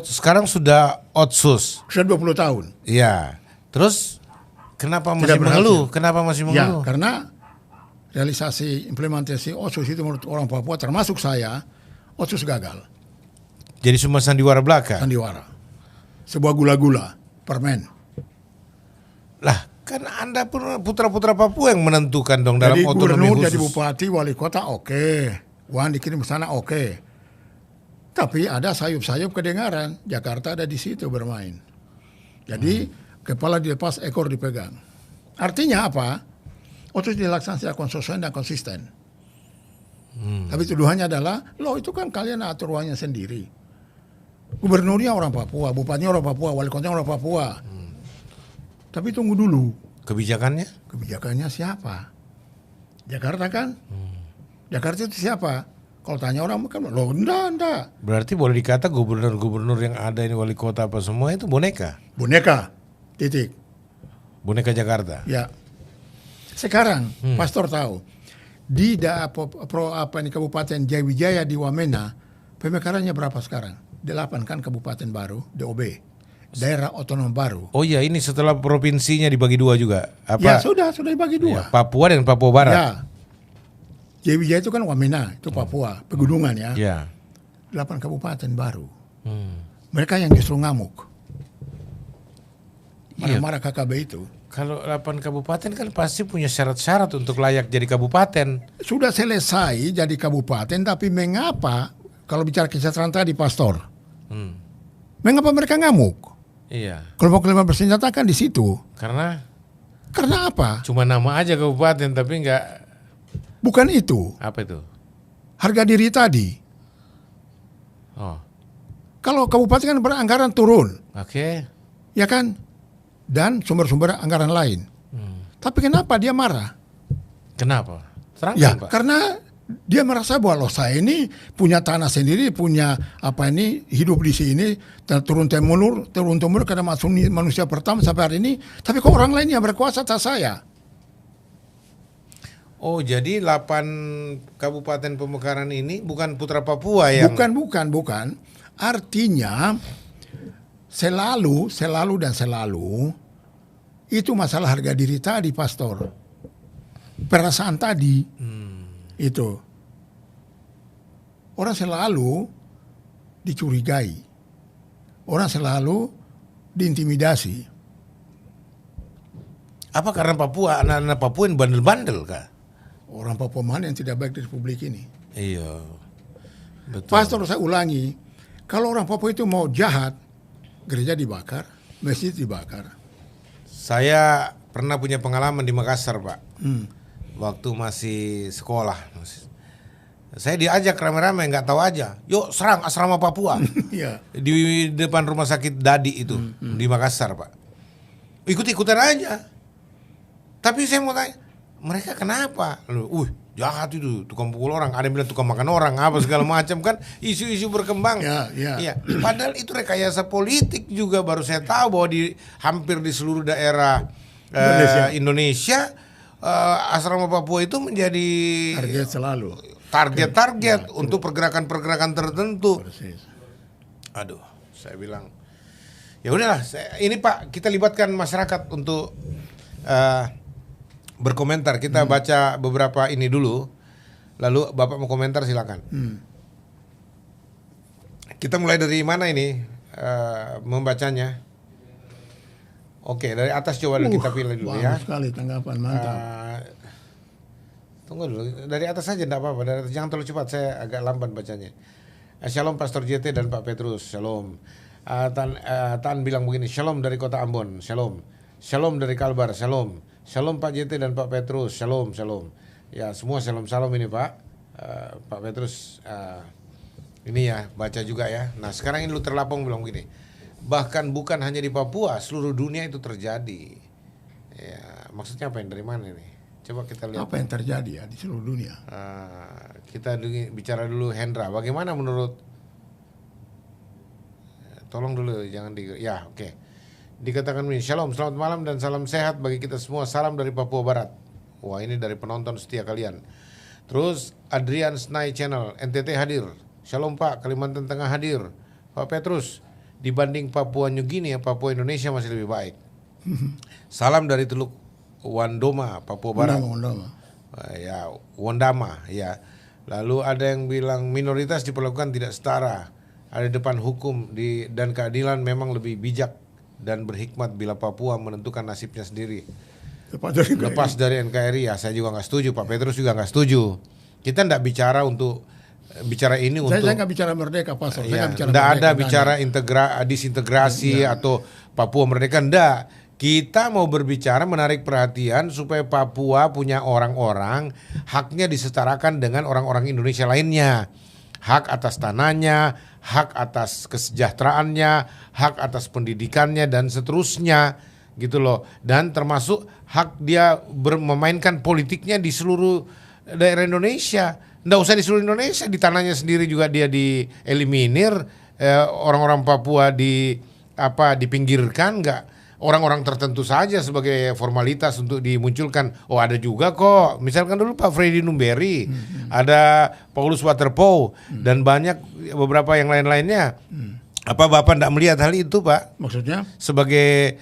sekarang sudah Otsus. Sudah 20 tahun. Iya. Terus kenapa masih mengeluh? Kenapa masih mengeluh? Ya, karena realisasi implementasi Otsus itu menurut orang Papua termasuk saya, Otsus gagal. Jadi cuma sandiwara belaka? Sandiwara. Sebuah gula-gula, permen. Lah, kan Anda putra-putra Papua yang menentukan dong dalam otonomi khusus. Jadi bupati, wali kota oke. Uang dikirim ke sana oke. Tapi ada sayup-sayup kedengaran. Jakarta ada di situ bermain. Jadi kepala dilepas, ekor dipegang. Artinya apa? Otsus dilaksanakan secara konsisten dan konsisten. Tapi tuduhannya adalah, loh itu kan kalian atur uangnya sendiri. Gubernurnya orang Papua, bupatinya orang Papua, wali kotanya orang Papua. Tapi tunggu dulu. Kebijakannya? Kebijakannya siapa? Jakarta kan? Jakarta itu siapa? Kalau tanya orang kan, loh enggak. Berarti boleh dikata gubernur-gubernur yang ada ini, wali kota apa semua itu boneka? Boneka, titik. Boneka Jakarta? Ya. Sekarang, pastor tahu, di Kabupaten Jayawijaya di Wamena, pemekarannya berapa sekarang? 8 kan kabupaten baru, DOB, daerah otonom baru. Oh iya, ini setelah provinsinya dibagi 2 juga. Ya sudah dibagi 2. Ya, Papua dan Papua Barat. Ya. Jaya itu kan Wamena, itu Papua, pegunungan ya. Ya. 8 kabupaten baru. Mereka yang justru ngamuk. Marah-marah KKB itu. Kalau 8 kabupaten kan pasti punya syarat-syarat untuk layak jadi kabupaten. Sudah selesai jadi kabupaten, tapi mengapa kalau bicara kesejahteraan tadi, Pastor? Mengapa mereka ngamuk? Iya. Kelompok-kelompok bersenjata kan di situ. Karena apa? cuma nama aja kabupaten tapi enggak. Bukan itu. Apa itu? Harga diri tadi. Oh. Kalau kabupaten kan beranggaran turun. Oke. Ya kan? Dan sumber-sumber anggaran lain. Tapi kenapa dia marah? Kenapa? Terangkan, Ya, Pak. karena dia merasa bahwa saya ini punya tanah sendiri, punya hidup di sini, turun temurun karena manusia pertama sampai hari ini. Tapi kok orang lain yang berkuasa atas saya? Oh, jadi 8 kabupaten pemekaran ini bukan putra Papua yang... Bukan. Artinya selalu itu masalah harga diri tadi, Pastor. Perasaan tadi. Itu. Orang selalu dicurigai. Orang selalu diintimidasi. Apa karena Papua, anak-anak Papua yang bandel-bandel kah? Orang Papua mana yang tidak baik di Republik ini? Iya. Betul. Pastor, saya ulangi. Kalau orang Papua itu mau jahat, gereja dibakar, masjid dibakar. Saya pernah punya pengalaman di Makassar, Pak. Waktu masih sekolah. Saya diajak rame-rame, nggak tahu aja. Yuk serang asrama Papua. Iya. Di depan rumah sakit Dadi itu, di Makassar, Pak. Ikut-ikutan aja. Tapi saya mau tanya, mereka kenapa? Jahat itu, tukang pukul orang. Ada yang bilang tukang makan orang, apa segala macam kan. Isu-isu berkembang. Ya. Padahal itu rekayasa politik juga. Baru saya tahu bahwa hampir di seluruh daerah Indonesia, asrama Papua itu menjadi target untuk pergerakan-pergerakan tertentu. Persis. Aduh, saya bilang, ya udahlah. Ini Pak, kita libatkan masyarakat untuk berkomentar. Kita baca beberapa ini dulu, lalu Bapak mau komentar silakan. Kita mulai dari mana ini membacanya? Oke, dari atas coba kita pilih dulu ya. Bagus sekali tanggapan, mantap. Tunggu dulu, dari atas saja enggak apa-apa, dari atas, jangan terlalu cepat, saya agak lamban bacanya. Shalom Pastor JT dan Pak Petrus, shalom. Tan bilang begini, shalom dari kota Ambon, shalom. Shalom dari Kalbar, shalom. Shalom Pak JT dan Pak Petrus, shalom. Ya semua shalom ini Pak. Pak Petrus ini ya baca juga ya. Nah sekarang ini Luther Lapong bilang begini, bahkan bukan hanya di Papua, seluruh dunia itu terjadi. Ya maksudnya apa yang dari mana ini? Coba kita lihat. Apa yang terjadi ya di seluruh dunia? Kita bicara dulu Hendra. Bagaimana menurut? Tolong dulu, jangan ya oke. Dikatakan begini, shalom, selamat malam dan salam sehat bagi kita semua. Salam dari Papua Barat. Wah ini dari penonton setia kalian. Terus Adrian Snai Channel, NTT hadir. Shalom Pak, Kalimantan Tengah hadir. Pak Petrus, dibanding Papua New Guinea, Papua Indonesia masih lebih baik. Salam dari Teluk Wandoma, Papua Barat. Wondama, ya. Lalu ada yang bilang minoritas diperlakukan tidak setara. Ada depan hukum dan keadilan memang lebih bijak dan berhikmat bila Papua menentukan nasibnya sendiri. Lepas dari NKRI, ya saya juga nggak setuju. Pak Petrus juga nggak setuju. Kita nggak bicara ini untuk. Saya nggak bicara merdeka, Pastor. Nggak ada bicara disintegrasi atau Papua merdeka. Nggak. Kita mau berbicara menarik perhatian supaya Papua punya orang-orang haknya disetarakan dengan orang-orang Indonesia lainnya. Hak atas tanahnya, hak atas kesejahteraannya, hak atas pendidikannya dan seterusnya gitu loh. Dan termasuk hak dia memainkan politiknya di seluruh daerah Indonesia. Nggak usah di seluruh Indonesia, di tanahnya sendiri juga dia dieliminir, orang-orang Papua dipinggirkan, nggak orang-orang tertentu saja sebagai formalitas untuk dimunculkan. Oh ada juga kok, misalkan dulu Pak Freddy Numberi, ada Paulus Waterpauw dan banyak beberapa yang lain-lainnya. Apa Bapak tidak melihat hal itu, Pak? Maksudnya? Sebagai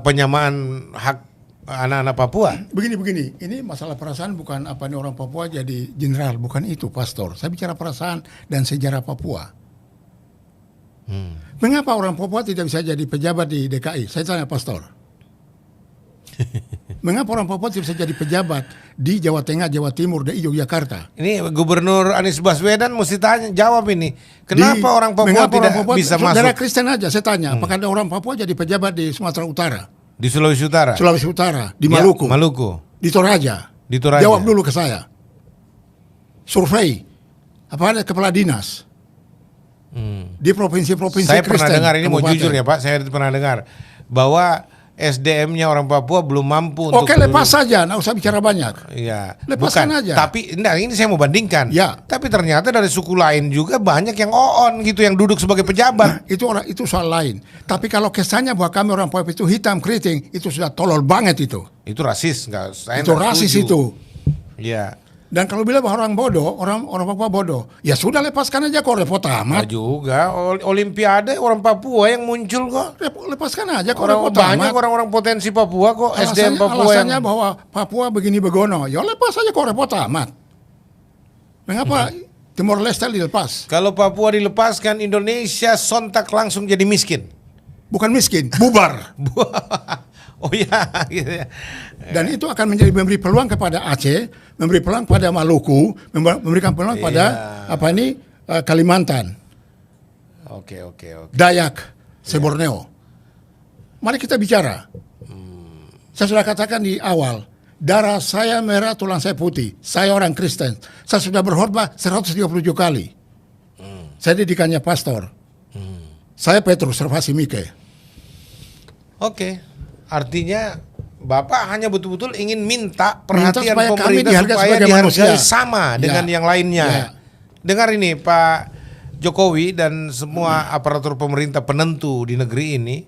penyamaan hak anak-anak Papua? Begini, ini masalah perasaan bukan apa nih orang Papua jadi jenderal, bukan itu, Pastor. Saya bicara perasaan dan sejarah Papua. Mengapa orang Papua tidak bisa jadi pejabat di DKI? Saya tanya, Pastor. Mengapa orang Papua tidak bisa jadi pejabat di Jawa Tengah, Jawa Timur, dan Yogyakarta? Ini Gubernur Anies Baswedan mesti jawab ini. Kenapa orang Papua tidak bisa masuk? Saudara Kristen aja, saya tanya, apakah ada orang Papua jadi pejabat di Sumatera Utara? Di Sulawesi Utara? Sulawesi Utara, di Maluku. Ya, Maluku. Di Toraja. Jawab dulu ke saya. Survei. Apa ada kepala dinas? Di provinsi-provinsi Saya Kristen. pernah dengar, ini mau kabupaten. jujur ya Pak, saya pernah dengar bahwa SDM-nya orang Papua belum mampu untuk... Oke, lepas saja, nggak usah bicara banyak. Iya, Lepaskan aja. Tapi enggak, ini saya mau bandingkan. Ya. Tapi ternyata dari suku lain juga banyak yang on gitu, yang duduk sebagai pejabat. Itu soal lain. Tapi kalau kesannya bahwa kami orang Papua itu hitam keriting, itu sudah tolol banget itu. Itu rasis, enggak? Saya Itu enggak rasis setuju. itu. Iya. Dan kalau bilang bahwa orang bodoh, orang Papua bodoh, ya sudah lepaskan aja kok, repot Enggak amat. juga, Olimpiade orang Papua yang muncul kok. Lepaskan aja kok, Orang repot banyak amat. orang-orang potensi Papua kok, SDM Papua Alasannya yang... bahwa Papua begini begono, ya lepas aja kok, repot amat. Mengapa Timor Leste dilepas? Kalau Papua dilepaskan, Indonesia sontak langsung jadi miskin. Bukan miskin, bubar. Oh ya, gitu ya. Dan itu akan memberi peluang kepada Aceh, memberi peluang pada Maluku, memberikan peluang pada Kalimantan, Oke. Dayak, Borneo. Mari kita bicara. Saya sudah katakan di awal, darah saya merah, tulang saya putih. Saya orang Kristen. Saya sudah berkhotbah 137 kali. Saya didikannya pastor. Saya Petrus Servasi Mike. Oke. Artinya Bapak hanya betul-betul ingin minta perhatian supaya kami pemerintah dihargai supaya sebagai dihargai manusia. sama dengan Ya. yang lainnya. Ya. Dengar ini Pak Jokowi dan semua aparatur pemerintah penentu di negeri ini.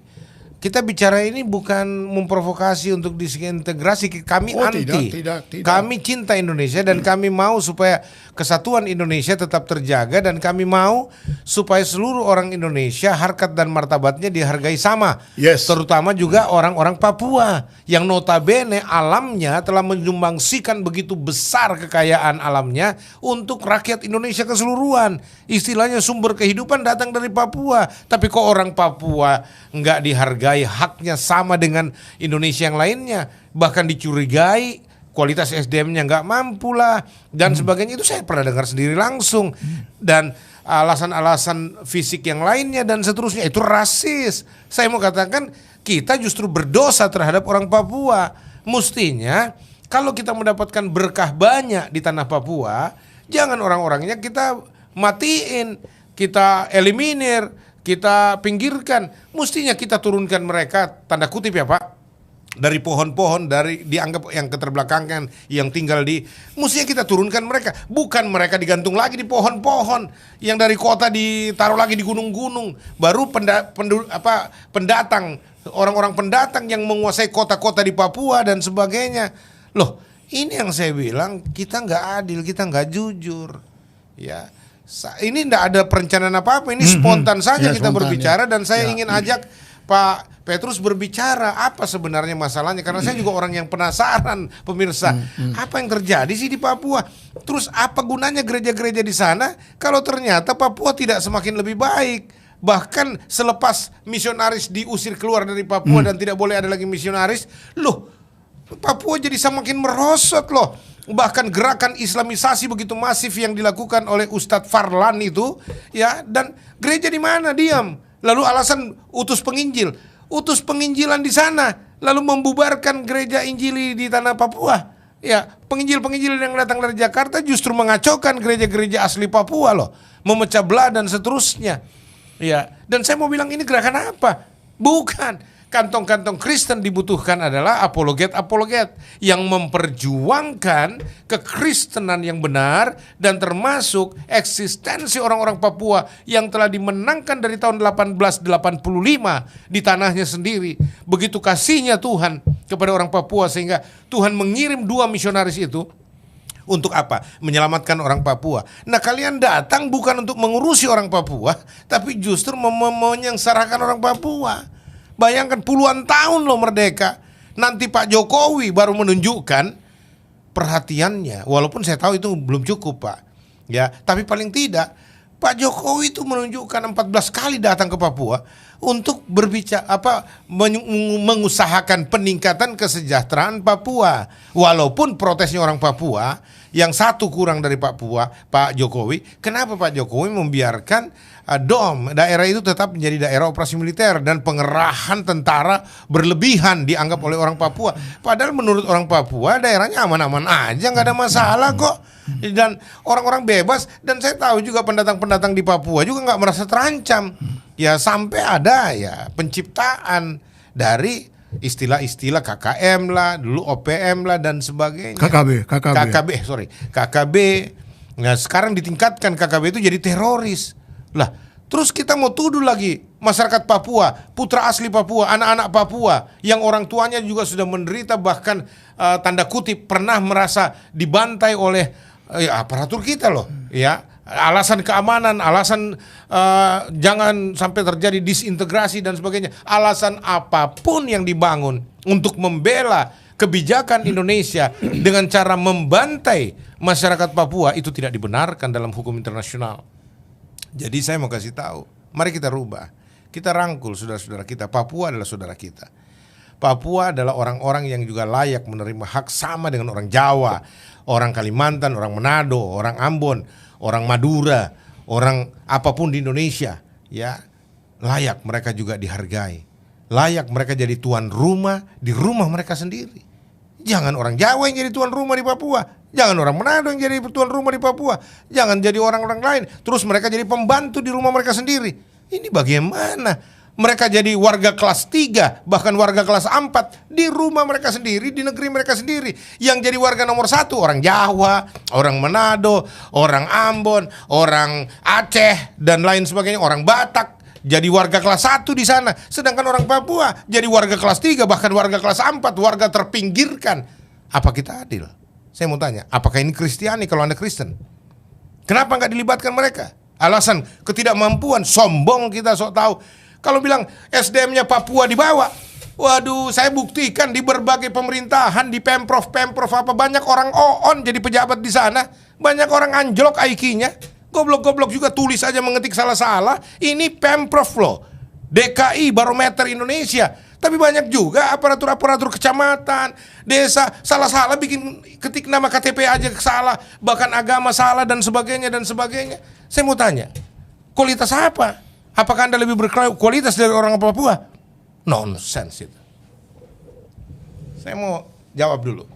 Kita bicara ini bukan memprovokasi untuk disintegrasi. Kami Oh, anti. tidak. Kami cinta Indonesia dan kami mau supaya kesatuan Indonesia tetap terjaga, dan kami mau supaya seluruh orang Indonesia harkat dan martabatnya dihargai sama. Yes. Terutama juga orang-orang Papua yang notabene alamnya telah menyumbangsikan begitu besar kekayaan alamnya untuk rakyat Indonesia keseluruhan. Istilahnya sumber kehidupan datang dari Papua. Tapi kok orang Papua nggak dihargai, haknya sama dengan Indonesia yang lainnya, bahkan dicurigai kualitas SDM-nya nggak mampu lah dan sebagainya. Itu saya pernah dengar sendiri langsung. Dan alasan-alasan fisik yang lainnya dan seterusnya itu rasis. Saya mau katakan kita justru berdosa terhadap orang Papua. Mestinya kalau kita mendapatkan berkah banyak di tanah Papua, jangan orang-orangnya kita matiin, kita eliminir, kita pinggirkan. Mestinya kita turunkan mereka, tanda kutip ya Pak, dari pohon-pohon, dari dianggap yang keterbelakangan, yang tinggal di, mestinya kita turunkan mereka, bukan mereka digantung lagi di pohon-pohon, yang dari kota ditaruh lagi di gunung-gunung. Baru pendatang, orang-orang pendatang yang menguasai kota-kota di Papua dan sebagainya. Loh, ini yang saya bilang, kita nggak adil, kita nggak jujur, ya. Ini tidak ada perencanaan apa-apa, ini spontan saja Ya, kita spontan, berbicara, ya. dan saya Ya. ingin ajak Pak Petrus berbicara apa sebenarnya masalahnya, karena saya juga orang yang penasaran, pemirsa. Apa yang terjadi sih di Papua? Terus apa gunanya gereja-gereja di sana kalau ternyata Papua tidak semakin lebih baik? Bahkan selepas misionaris diusir keluar dari Papua dan tidak boleh ada lagi misionaris, loh, Papua jadi semakin merosot loh. Bahkan gerakan Islamisasi begitu masif yang dilakukan oleh Ustadz Farlan itu, ya, dan gereja di mana diam. Lalu alasan utus penginjil, utus penginjilan di sana, lalu membubarkan gereja Injili di tanah Papua. Ya, penginjil-penginjil yang datang dari Jakarta justru mengacaukan gereja-gereja asli Papua loh, memecah belah dan seterusnya. Ya, dan saya mau bilang ini gerakan apa? Bukan. Kantong-kantong Kristen dibutuhkan adalah apologet-apologet yang memperjuangkan kekristenan yang benar dan termasuk eksistensi orang-orang Papua yang telah dimenangkan dari tahun 1885 di tanahnya sendiri. Begitu kasihnya Tuhan kepada orang Papua sehingga Tuhan mengirim 2 misionaris itu Untuk apa? Menyelamatkan orang Papua. Nah, kalian datang bukan untuk mengurusi orang Papua, tapi justru menyengsarakan orang Papua. Bayangkan puluhan tahun loh merdeka. Nanti Pak Jokowi baru menunjukkan perhatiannya. Walaupun saya tahu itu belum cukup, Pak. Ya, tapi paling tidak Pak Jokowi itu menunjukkan 14 kali datang ke Papua untuk berbicara mengusahakan peningkatan kesejahteraan Papua. Walaupun protesnya orang Papua, yang satu kurang dari Pak Jokowi, kenapa Pak Jokowi membiarkan daerah itu tetap menjadi daerah operasi militer dan pengerahan tentara berlebihan dianggap oleh orang Papua. Padahal menurut orang Papua daerahnya aman-aman aja, nggak ada masalah kok. Dan orang-orang bebas, dan saya tahu juga pendatang-pendatang di Papua juga nggak merasa terancam. Ya sampai ada ya penciptaan dari istilah-istilah KKM lah, dulu OPM lah dan sebagainya. KKB. Nah, sekarang ditingkatkan KKB itu jadi teroris. Lah, terus kita mau tuduh lagi masyarakat Papua, putra asli Papua, anak-anak Papua yang orang tuanya juga sudah menderita, bahkan tanda kutip pernah merasa dibantai oleh aparatur kita loh, ya. Alasan keamanan, alasan jangan sampai terjadi disintegrasi dan sebagainya. Alasan apapun yang dibangun untuk membela kebijakan Indonesia dengan cara membantai masyarakat Papua itu tidak dibenarkan dalam hukum internasional. Jadi saya mau kasih tahu, mari kita rubah. Kita rangkul saudara-saudara kita. Papua adalah saudara kita. Papua adalah orang-orang yang juga layak menerima hak sama dengan orang Jawa, orang Kalimantan, orang Manado, orang Ambon, orang Madura, orang apapun di Indonesia, ya. Layak mereka juga dihargai. Layak mereka jadi tuan rumah di rumah mereka sendiri. Jangan orang Jawa yang jadi tuan rumah di Papua. Jangan orang Manado yang jadi tuan rumah di Papua. Jangan jadi orang-orang lain. Terus mereka jadi pembantu di rumah mereka sendiri. Ini bagaimana? Mereka jadi warga kelas 3, bahkan warga kelas 4 di rumah mereka sendiri, di negeri mereka sendiri. Yang jadi warga nomor 1 orang Jawa, orang Manado, orang Ambon, orang Aceh dan lain sebagainya, orang Batak jadi warga kelas 1 di sana. Sedangkan orang Papua jadi warga kelas 3, bahkan warga kelas 4, warga terpinggirkan. Apa kita adil? Saya mau tanya, apakah ini Kristiani kalau Anda Kristen? Kenapa nggak dilibatkan mereka? Alasan ketidakmampuan, sombong kita sok tahu. Kalau bilang SDM-nya Papua dibawa, waduh, saya buktikan di berbagai pemerintahan, di Pemprov apa, banyak orang OON jadi pejabat di sana, banyak orang anjlok IQ-nya, goblok-goblok juga tulis aja mengetik salah-salah. Ini Pemprov loh, DKI Barometer Indonesia. Tapi banyak juga aparatur-aparatur kecamatan, desa salah-salah bikin ketik nama KTP aja salah, bahkan agama salah dan sebagainya dan sebagainya. Saya mau tanya, kualitas apa? Apakah Anda lebih berkualitas dari orang Papua? Nonsense itu. Saya mau jawab dulu.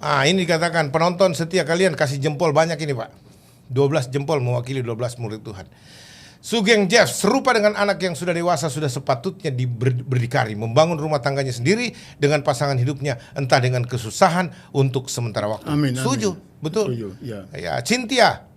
Ini dikatakan penonton setia kalian kasih jempol banyak ini Pak. 12 jempol mewakili 12 murid Tuhan. Sugeng Jeff serupa dengan anak yang sudah dewasa sudah sepatutnya berdikari, membangun rumah tangganya sendiri dengan pasangan hidupnya, entah dengan kesusahan untuk sementara waktu. Amin. Setuju, betul. Setuju, ya. Cynthia,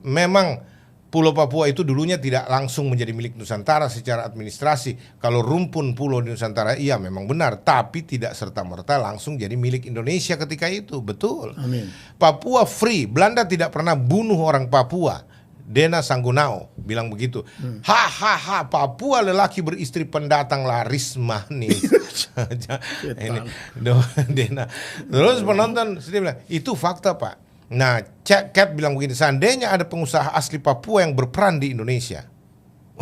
memang Pulau Papua itu dulunya tidak langsung menjadi milik Nusantara secara administrasi. Kalau rumpun pulau di Nusantara, iya memang benar, tapi tidak serta-merta langsung jadi milik Indonesia ketika itu, betul. Amin. Papua free, Belanda tidak pernah bunuh orang Papua. Dena Sanggunao bilang begitu. Hahaha, Papua lelaki beristri pendatang laris manis. Ini Dena. Terus penonton sedih bilang, itu fakta Pak. Nah, Cat bilang begini, seandainya ada pengusaha asli Papua yang berperan di Indonesia.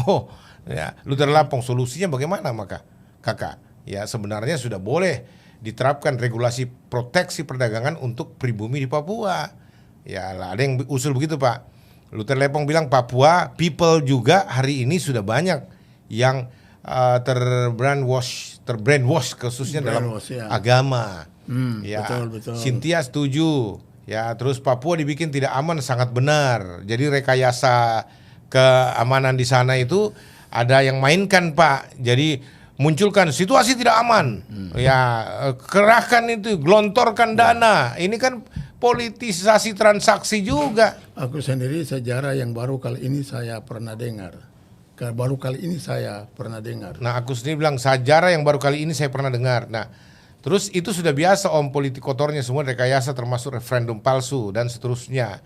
Oh, ya, Luther Lampong, solusinya bagaimana maka? Kakak, ya sebenarnya sudah boleh diterapkan regulasi proteksi perdagangan untuk pribumi di Papua. Ya, ada yang usul begitu, Pak. Luther Lampong bilang Papua people juga hari ini sudah banyak yang terbrainwash khususnya dalam agama. Ya, betul. Cynthia setuju. Ya, terus Papua dibikin tidak aman, sangat benar. Jadi rekayasa keamanan di sana itu ada yang mainkan Pak. Jadi munculkan situasi tidak aman. Ya, kerahkan itu, gelontorkan dana. Ini kan politisasi transaksi juga. Aku sendiri sejarah yang baru kali ini saya pernah dengar. Nah, aku sendiri bilang sejarah yang baru kali ini saya pernah dengar. Nah, Terus itu sudah biasa Om, politik kotornya semua rekayasa termasuk referendum palsu dan seterusnya.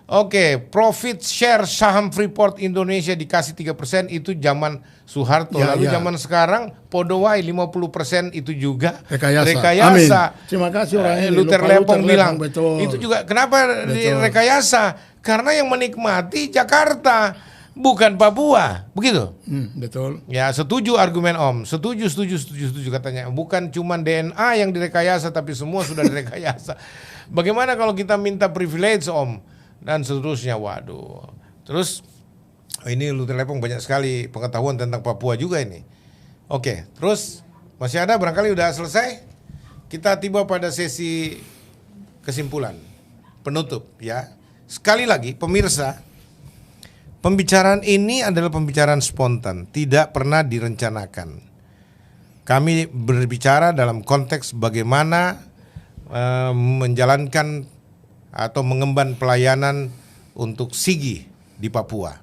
Oke, profit share saham Freeport Indonesia dikasih 3% itu zaman Soeharto. Ya, Lalu ya. zaman sekarang Podowai 50% itu juga rekayasa. Amin. Terima kasih orang ini. Luther Lepong bilang betul. itu juga kenapa rekayasa? Karena yang menikmati Jakarta, bukan Papua, begitu? Betul. Ya, setuju argumen Om. Setuju katanya. Bukan cuma DNA yang direkayasa, tapi semua sudah direkayasa. Bagaimana kalau kita minta privilege Om? Dan seterusnya, waduh. Terus ini Luther Lepong banyak sekali pengetahuan tentang Papua juga ini. Oke, terus masih ada barangkali udah selesai. Kita tiba pada sesi kesimpulan, penutup ya. Sekali lagi pemirsa, pembicaraan ini adalah pembicaraan spontan, tidak pernah direncanakan. Kami berbicara dalam konteks bagaimana menjalankan atau mengemban pelayanan untuk Sigi di Papua.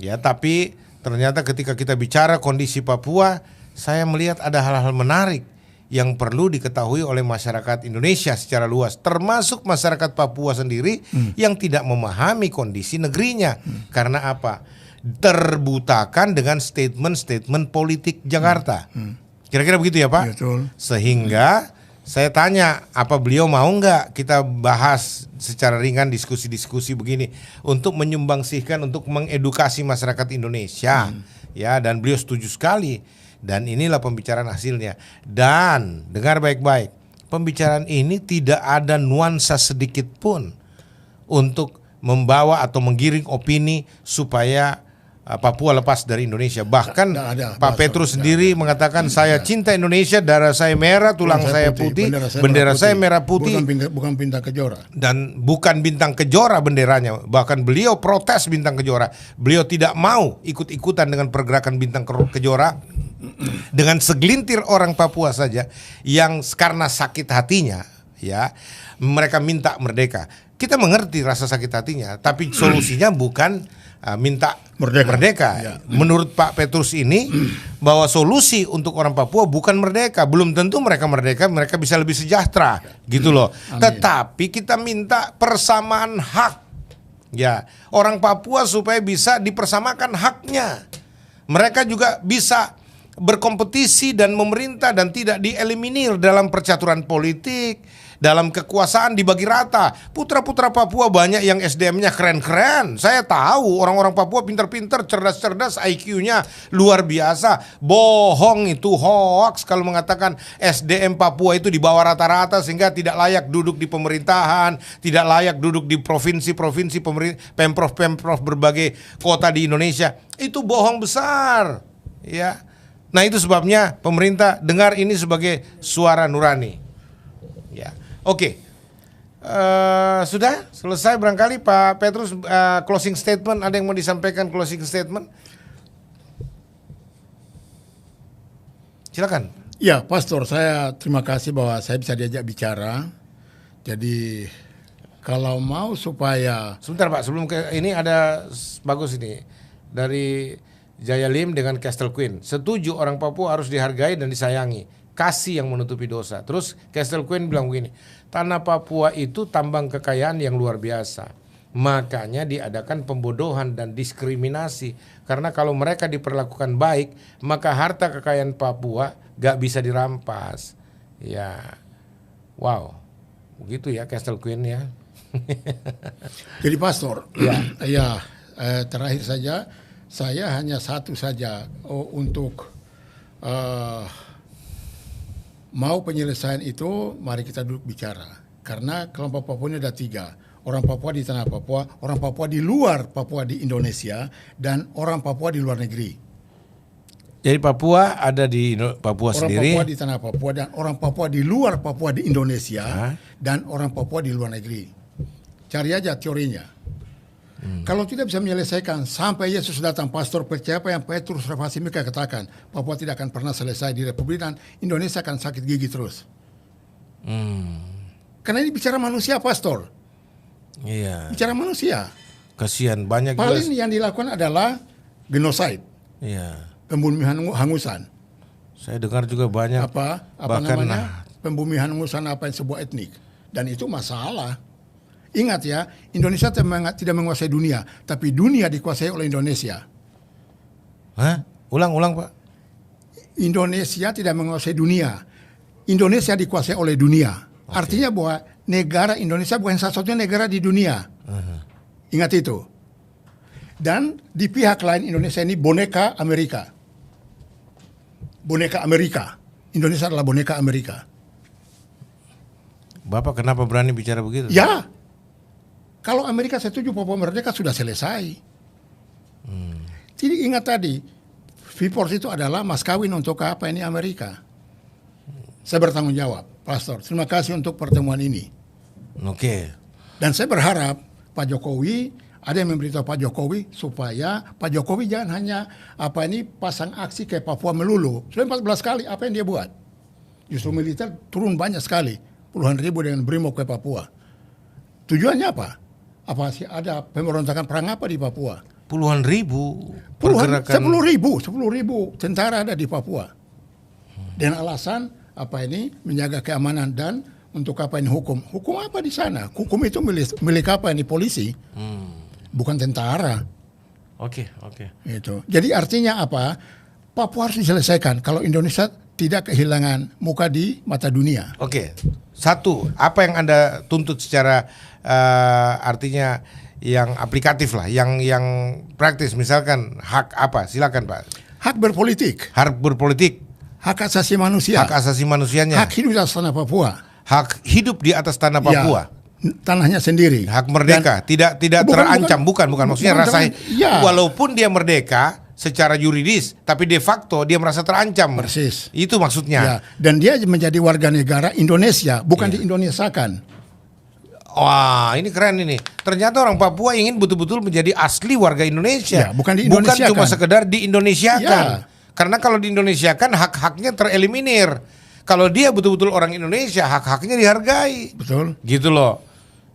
Ya, tapi ternyata ketika kita bicara kondisi Papua, saya melihat ada hal-hal menarik yang perlu diketahui oleh masyarakat Indonesia secara luas, termasuk masyarakat Papua sendiri yang tidak memahami kondisi negerinya. Karena apa? Terbutakan dengan statement-statement politik Jakarta. Kira-kira begitu ya Pak? Betul. Sehingga saya tanya, apa beliau mau nggak kita bahas secara ringan diskusi-diskusi begini untuk menyumbangsihkan, untuk mengedukasi masyarakat Indonesia, ya, dan beliau setuju sekali. Dan inilah pembicaraan hasilnya. Dan dengar baik-baik, pembicaraan ini tidak ada nuansa sedikit pun untuk membawa atau menggiring opini supaya Papua lepas dari Indonesia. Bahkan Pak Petrus sendiri mengatakan saya cinta Indonesia, darah saya merah, tulang saya putih, bendera saya merah putih. Bukan bintang kejora. Dan bukan bintang kejora benderanya. Bahkan beliau protes bintang kejora. Beliau tidak mau ikut-ikutan dengan pergerakan bintang kejora. Dengan segelintir orang Papua saja yang karena sakit hatinya, ya, mereka minta merdeka. Kita mengerti rasa sakit hatinya, tapi solusinya bukan minta merdeka. Ya. Menurut Pak Petrus ini bahwa solusi untuk orang Papua bukan merdeka. Belum tentu mereka merdeka, mereka bisa lebih sejahtera, gitu loh. Amin. Tetapi kita minta persamaan hak. Ya, orang Papua supaya bisa dipersamakan haknya. Mereka juga bisa berkompetisi dan memerintah dan tidak dieliminir dalam percaturan politik, dalam kekuasaan dibagi rata. Putra-putra Papua banyak yang SDM-nya keren-keren. Saya tahu orang-orang Papua pintar-pintar, cerdas-cerdas, IQ-nya luar biasa. Bohong itu, hoax kalau mengatakan SDM Papua itu di bawah rata-rata sehingga tidak layak duduk di pemerintahan, tidak layak duduk di provinsi-provinsi, pemprov-pemprov berbagai kota di Indonesia. Itu bohong besar, ya. Nah, itu sebabnya pemerintah dengar ini sebagai suara nurani. Ya, oke. Sudah selesai barangkali Pak Petrus, closing statement. Ada yang mau disampaikan closing statement? Silakan. Ya, Pastor, saya terima kasih bahwa saya bisa diajak bicara. Jadi kalau mau supaya sebentar Pak, sebelum ini ada bagus ini dari Jaya Lim dengan Castle Queen. Setuju orang Papua harus dihargai dan disayangi. Kasih yang menutupi dosa. Terus Castle Queen bilang begini, tanah Papua itu tambang kekayaan yang luar biasa. Makanya diadakan pembodohan dan diskriminasi. Karena kalau mereka diperlakukan baik, maka harta kekayaan Papua gak bisa dirampas. Ya, wow, begitu ya Castle Queen ya. Jadi Pastor, ya, terakhir saja. Saya hanya satu saja untuk mau penyelesaian itu, mari kita duduk bicara. Karena kelompok Papua ini ada 3. Orang Papua di tanah Papua, orang Papua di luar Papua di Indonesia, dan orang Papua di luar negeri. Jadi Papua ada di Papua orang sendiri. Orang Papua di tanah Papua dan orang Papua di luar Papua di Indonesia, dan orang Papua di luar negeri. Cari aja teorinya. Kalau tidak bisa menyelesaikan sampai Yesus datang, Pastor, percaya apa yang Petrus Ravasimika katakan, Papua tidak akan pernah selesai di Republik dan Indonesia akan sakit gigi terus. Karena ini bicara manusia, Pastor. Iya. Bicara manusia. Kasihan banyak. Paling yang dilakukan adalah genocide. Iya. Pembunuhan hangusan. Saya dengar juga banyak. Apa bahkan namanya? pembumian urusan apa yang sebuah etnik. Dan itu masalah. Ingat ya, Indonesia tidak menguasai dunia, tapi dunia dikuasai oleh Indonesia. Hah? Ulang Pak. Indonesia tidak menguasai dunia. Indonesia dikuasai oleh dunia. Artinya bahwa negara Indonesia bukan satu-satunya negara di dunia. Ingat itu. Dan di pihak lain Indonesia ini boneka Amerika. Boneka Amerika. Indonesia adalah boneka Amerika. Bapak kenapa berani bicara begitu? Ya. Kalau Amerika setuju Papua merdeka sudah selesai. Jadi ingat tadi, Freeport itu adalah mas kawin untuk apa ini Amerika. Saya bertanggung jawab, Pastor. Terima kasih untuk pertemuan ini. Oke. Dan saya berharap Pak Jokowi, ada yang memberitahu Pak Jokowi supaya Pak Jokowi jangan hanya pasang aksi ke Papua melulu. Sudah 14 kali apa yang dia buat. Justru militer turun banyak sekali, puluhan ribu dengan brimob ke Papua. Tujuannya apa? Apa sih ada pemberontakan perang apa di Papua? Puluhan ribu Puluhan, pergerakan. 10 ribu tentara ada di Papua. Dengan alasan menjaga keamanan dan untuk apa ini hukum. Hukum apa di sana? Hukum itu milik apa ini polisi? Bukan tentara. Oke. Itu. Jadi artinya apa? Papua harus diselesaikan kalau Indonesia tidak kehilangan muka di mata dunia. Oke. Satu, apa yang Anda tuntut secara artinya yang aplikatif lah, yang praktis, misalkan hak apa? Silakan Pak. Hak berpolitik, Hak berpolitik, hak asasi manusia, hak asasi manusianya, hak hidup di atas tanah Papua, hak hidup di atas tanah Papua. Ya, tanahnya sendiri, Hak merdeka, tidak terancam, bukan maksudnya rasa ya. Walaupun dia merdeka secara yuridis, tapi de facto dia merasa terancam. Persis. Itu maksudnya. Ya, dan dia menjadi warga negara Indonesia, bukan diindonesiakan. Wah, ini keren ini. Ternyata orang Papua ingin betul-betul menjadi asli warga Indonesia. Ya, bukan diindonesiakan. Bukan cuma sekedar diindonesiakan. Ya. Karena kalau diindonesiakan hak-haknya tereliminir. Kalau dia betul-betul orang Indonesia, hak-haknya dihargai. Betul. Gitu loh.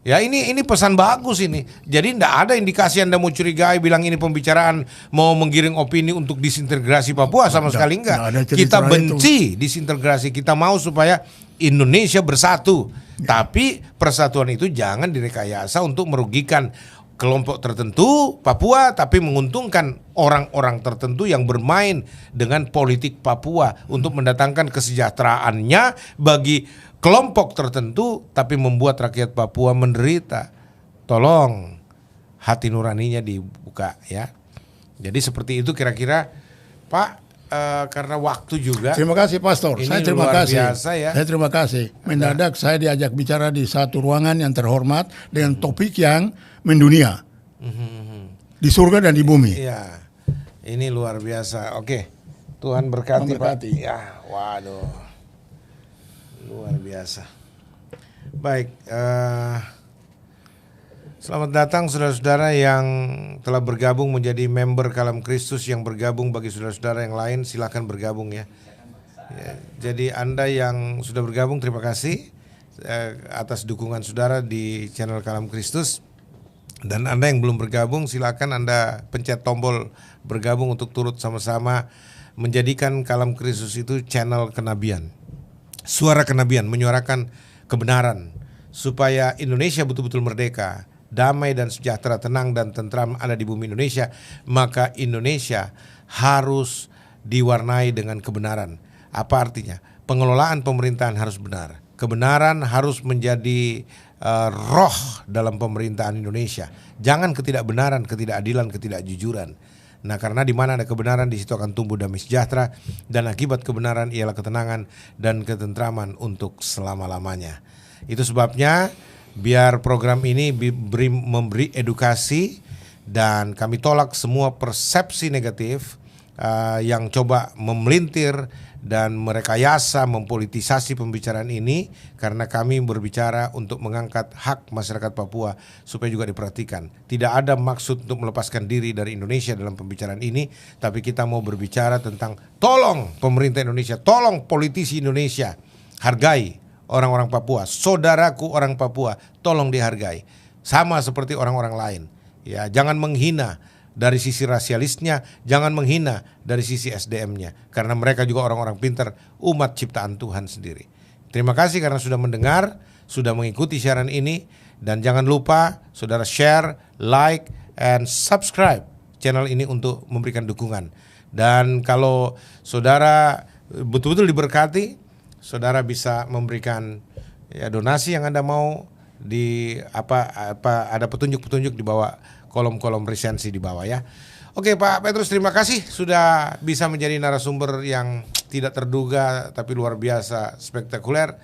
Ya ini pesan bagus ini. Jadi tidak ada indikasi Anda mau curigai bilang ini pembicaraan mau menggiring opini untuk disintegrasi Papua, sama sekali enggak. Kita benci disintegrasi. Kita mau supaya Indonesia bersatu. Tapi persatuan itu jangan direkayasa untuk merugikan kelompok tertentu Papua, tapi menguntungkan orang-orang tertentu yang bermain dengan politik Papua untuk mendatangkan kesejahteraannya bagi kelompok tertentu, tapi membuat rakyat Papua menderita. Tolong hati nuraninya dibuka ya. Jadi seperti itu kira-kira Pak. Karena waktu juga. Terima kasih Pastor. Ini saya terima luar kasih. Biasa, ya. Saya terima kasih. Mendadak saya diajak bicara di satu ruangan yang terhormat dengan topik yang mendunia. Di surga dan di bumi. Iya. Ini luar biasa. Oke. Tuhan berkati, Pak. Ya, waduh. Luar biasa. Baik, selamat datang saudara-saudara yang telah bergabung menjadi member Kalam Kristus, yang bergabung bagi saudara-saudara yang lain silakan bergabung ya. Jadi Anda yang sudah bergabung terima kasih atas dukungan saudara di channel Kalam Kristus. Dan Anda yang belum bergabung silakan Anda pencet tombol bergabung untuk turut sama-sama menjadikan Kalam Kristus itu channel kenabian. Suara kenabian, menyuarakan kebenaran supaya Indonesia betul-betul merdeka, damai dan sejahtera, tenang dan tentram ada di bumi Indonesia. Maka Indonesia harus diwarnai dengan kebenaran. Apa artinya? Pengelolaan pemerintahan harus benar. Kebenaran harus menjadi roh dalam pemerintahan Indonesia. Jangan ketidakbenaran, ketidakadilan, ketidakjujuran. Nah, karena di mana ada kebenaran di situ akan tumbuh damai sejahtera, dan akibat kebenaran ialah ketenangan dan ketentraman untuk selama-lamanya. Itu sebabnya biar program ini memberi edukasi, dan kami tolak semua persepsi negatif yang coba memelintir dan merekayasa, mempolitisasi pembicaraan ini, karena kami berbicara untuk mengangkat hak masyarakat Papua supaya juga diperhatikan. Tidak ada maksud untuk melepaskan diri dari Indonesia dalam pembicaraan ini, tapi kita mau berbicara tentang tolong pemerintah Indonesia, tolong politisi Indonesia, hargai orang-orang Papua, saudaraku orang Papua, tolong dihargai sama seperti orang-orang lain. Ya, jangan menghina dari sisi rasialisnya, jangan menghina dari sisi SDM-nya, karena mereka juga orang-orang pintar, umat ciptaan Tuhan sendiri. Terima kasih karena sudah mendengar, sudah mengikuti siaran ini, dan jangan lupa saudara share, like, and subscribe channel ini untuk memberikan dukungan. Dan kalau saudara betul-betul diberkati, saudara bisa memberikan ya donasi yang Anda mau di ada petunjuk-petunjuk di bawah kolom-kolom resensi di bawah ya. Oke Pak Petrus, terima kasih sudah bisa menjadi narasumber yang tidak terduga tapi luar biasa spektakuler,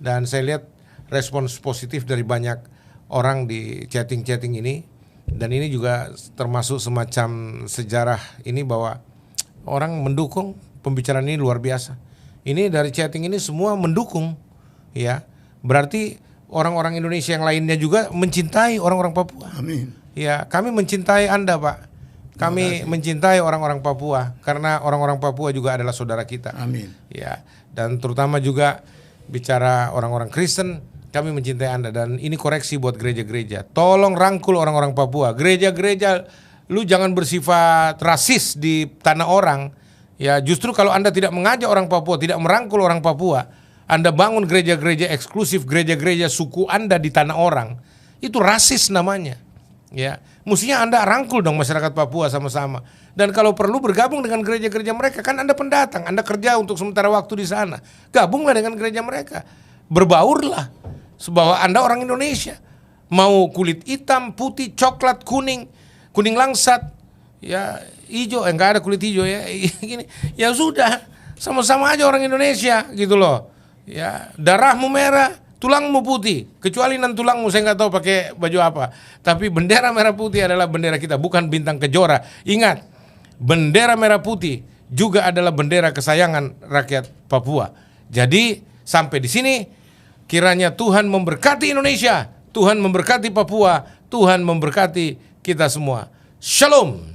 dan saya lihat respons positif dari banyak orang di chatting-chatting ini, dan ini juga termasuk semacam sejarah ini bahwa orang mendukung pembicaraan ini luar biasa. Ini dari chatting ini semua mendukung ya. Berarti orang-orang Indonesia yang lainnya juga mencintai orang-orang Papua. Amin. Ya, kami mencintai Anda, Pak. Kami mencintai orang-orang Papua karena orang-orang Papua juga adalah saudara kita. Amin. Ya, dan terutama juga bicara orang-orang Kristen, kami mencintai Anda, dan ini koreksi buat gereja-gereja. Tolong rangkul orang-orang Papua. Gereja-gereja, lu jangan bersifat rasis di tanah orang. Ya, justru kalau Anda tidak mengajak orang Papua, tidak merangkul orang Papua, Anda bangun gereja-gereja eksklusif, gereja-gereja suku Anda di tanah orang, itu rasis namanya. Ya, mestinya Anda rangkul dong masyarakat Papua sama-sama. Dan kalau perlu bergabung dengan gereja-gereja mereka, kan Anda pendatang, Anda kerja untuk sementara waktu di sana. Gabunglah dengan gereja mereka. Berbaurlah bahwa Anda orang Indonesia. Mau kulit hitam, putih, coklat, kuning, kuning langsat, ya hijau, enggak ada kulit hijau ya. Gini, ya sudah, sama-sama aja orang Indonesia gitu loh. Ya, darahmu merah, tulangmu putih, kecuali nan tulangmu saya nggak tahu pakai baju apa. Tapi bendera merah putih adalah bendera kita, bukan bintang kejora. Ingat, bendera merah putih juga adalah bendera kesayangan rakyat Papua. Jadi sampai di sini, kiranya Tuhan memberkati Indonesia, Tuhan memberkati Papua, Tuhan memberkati kita semua. Shalom.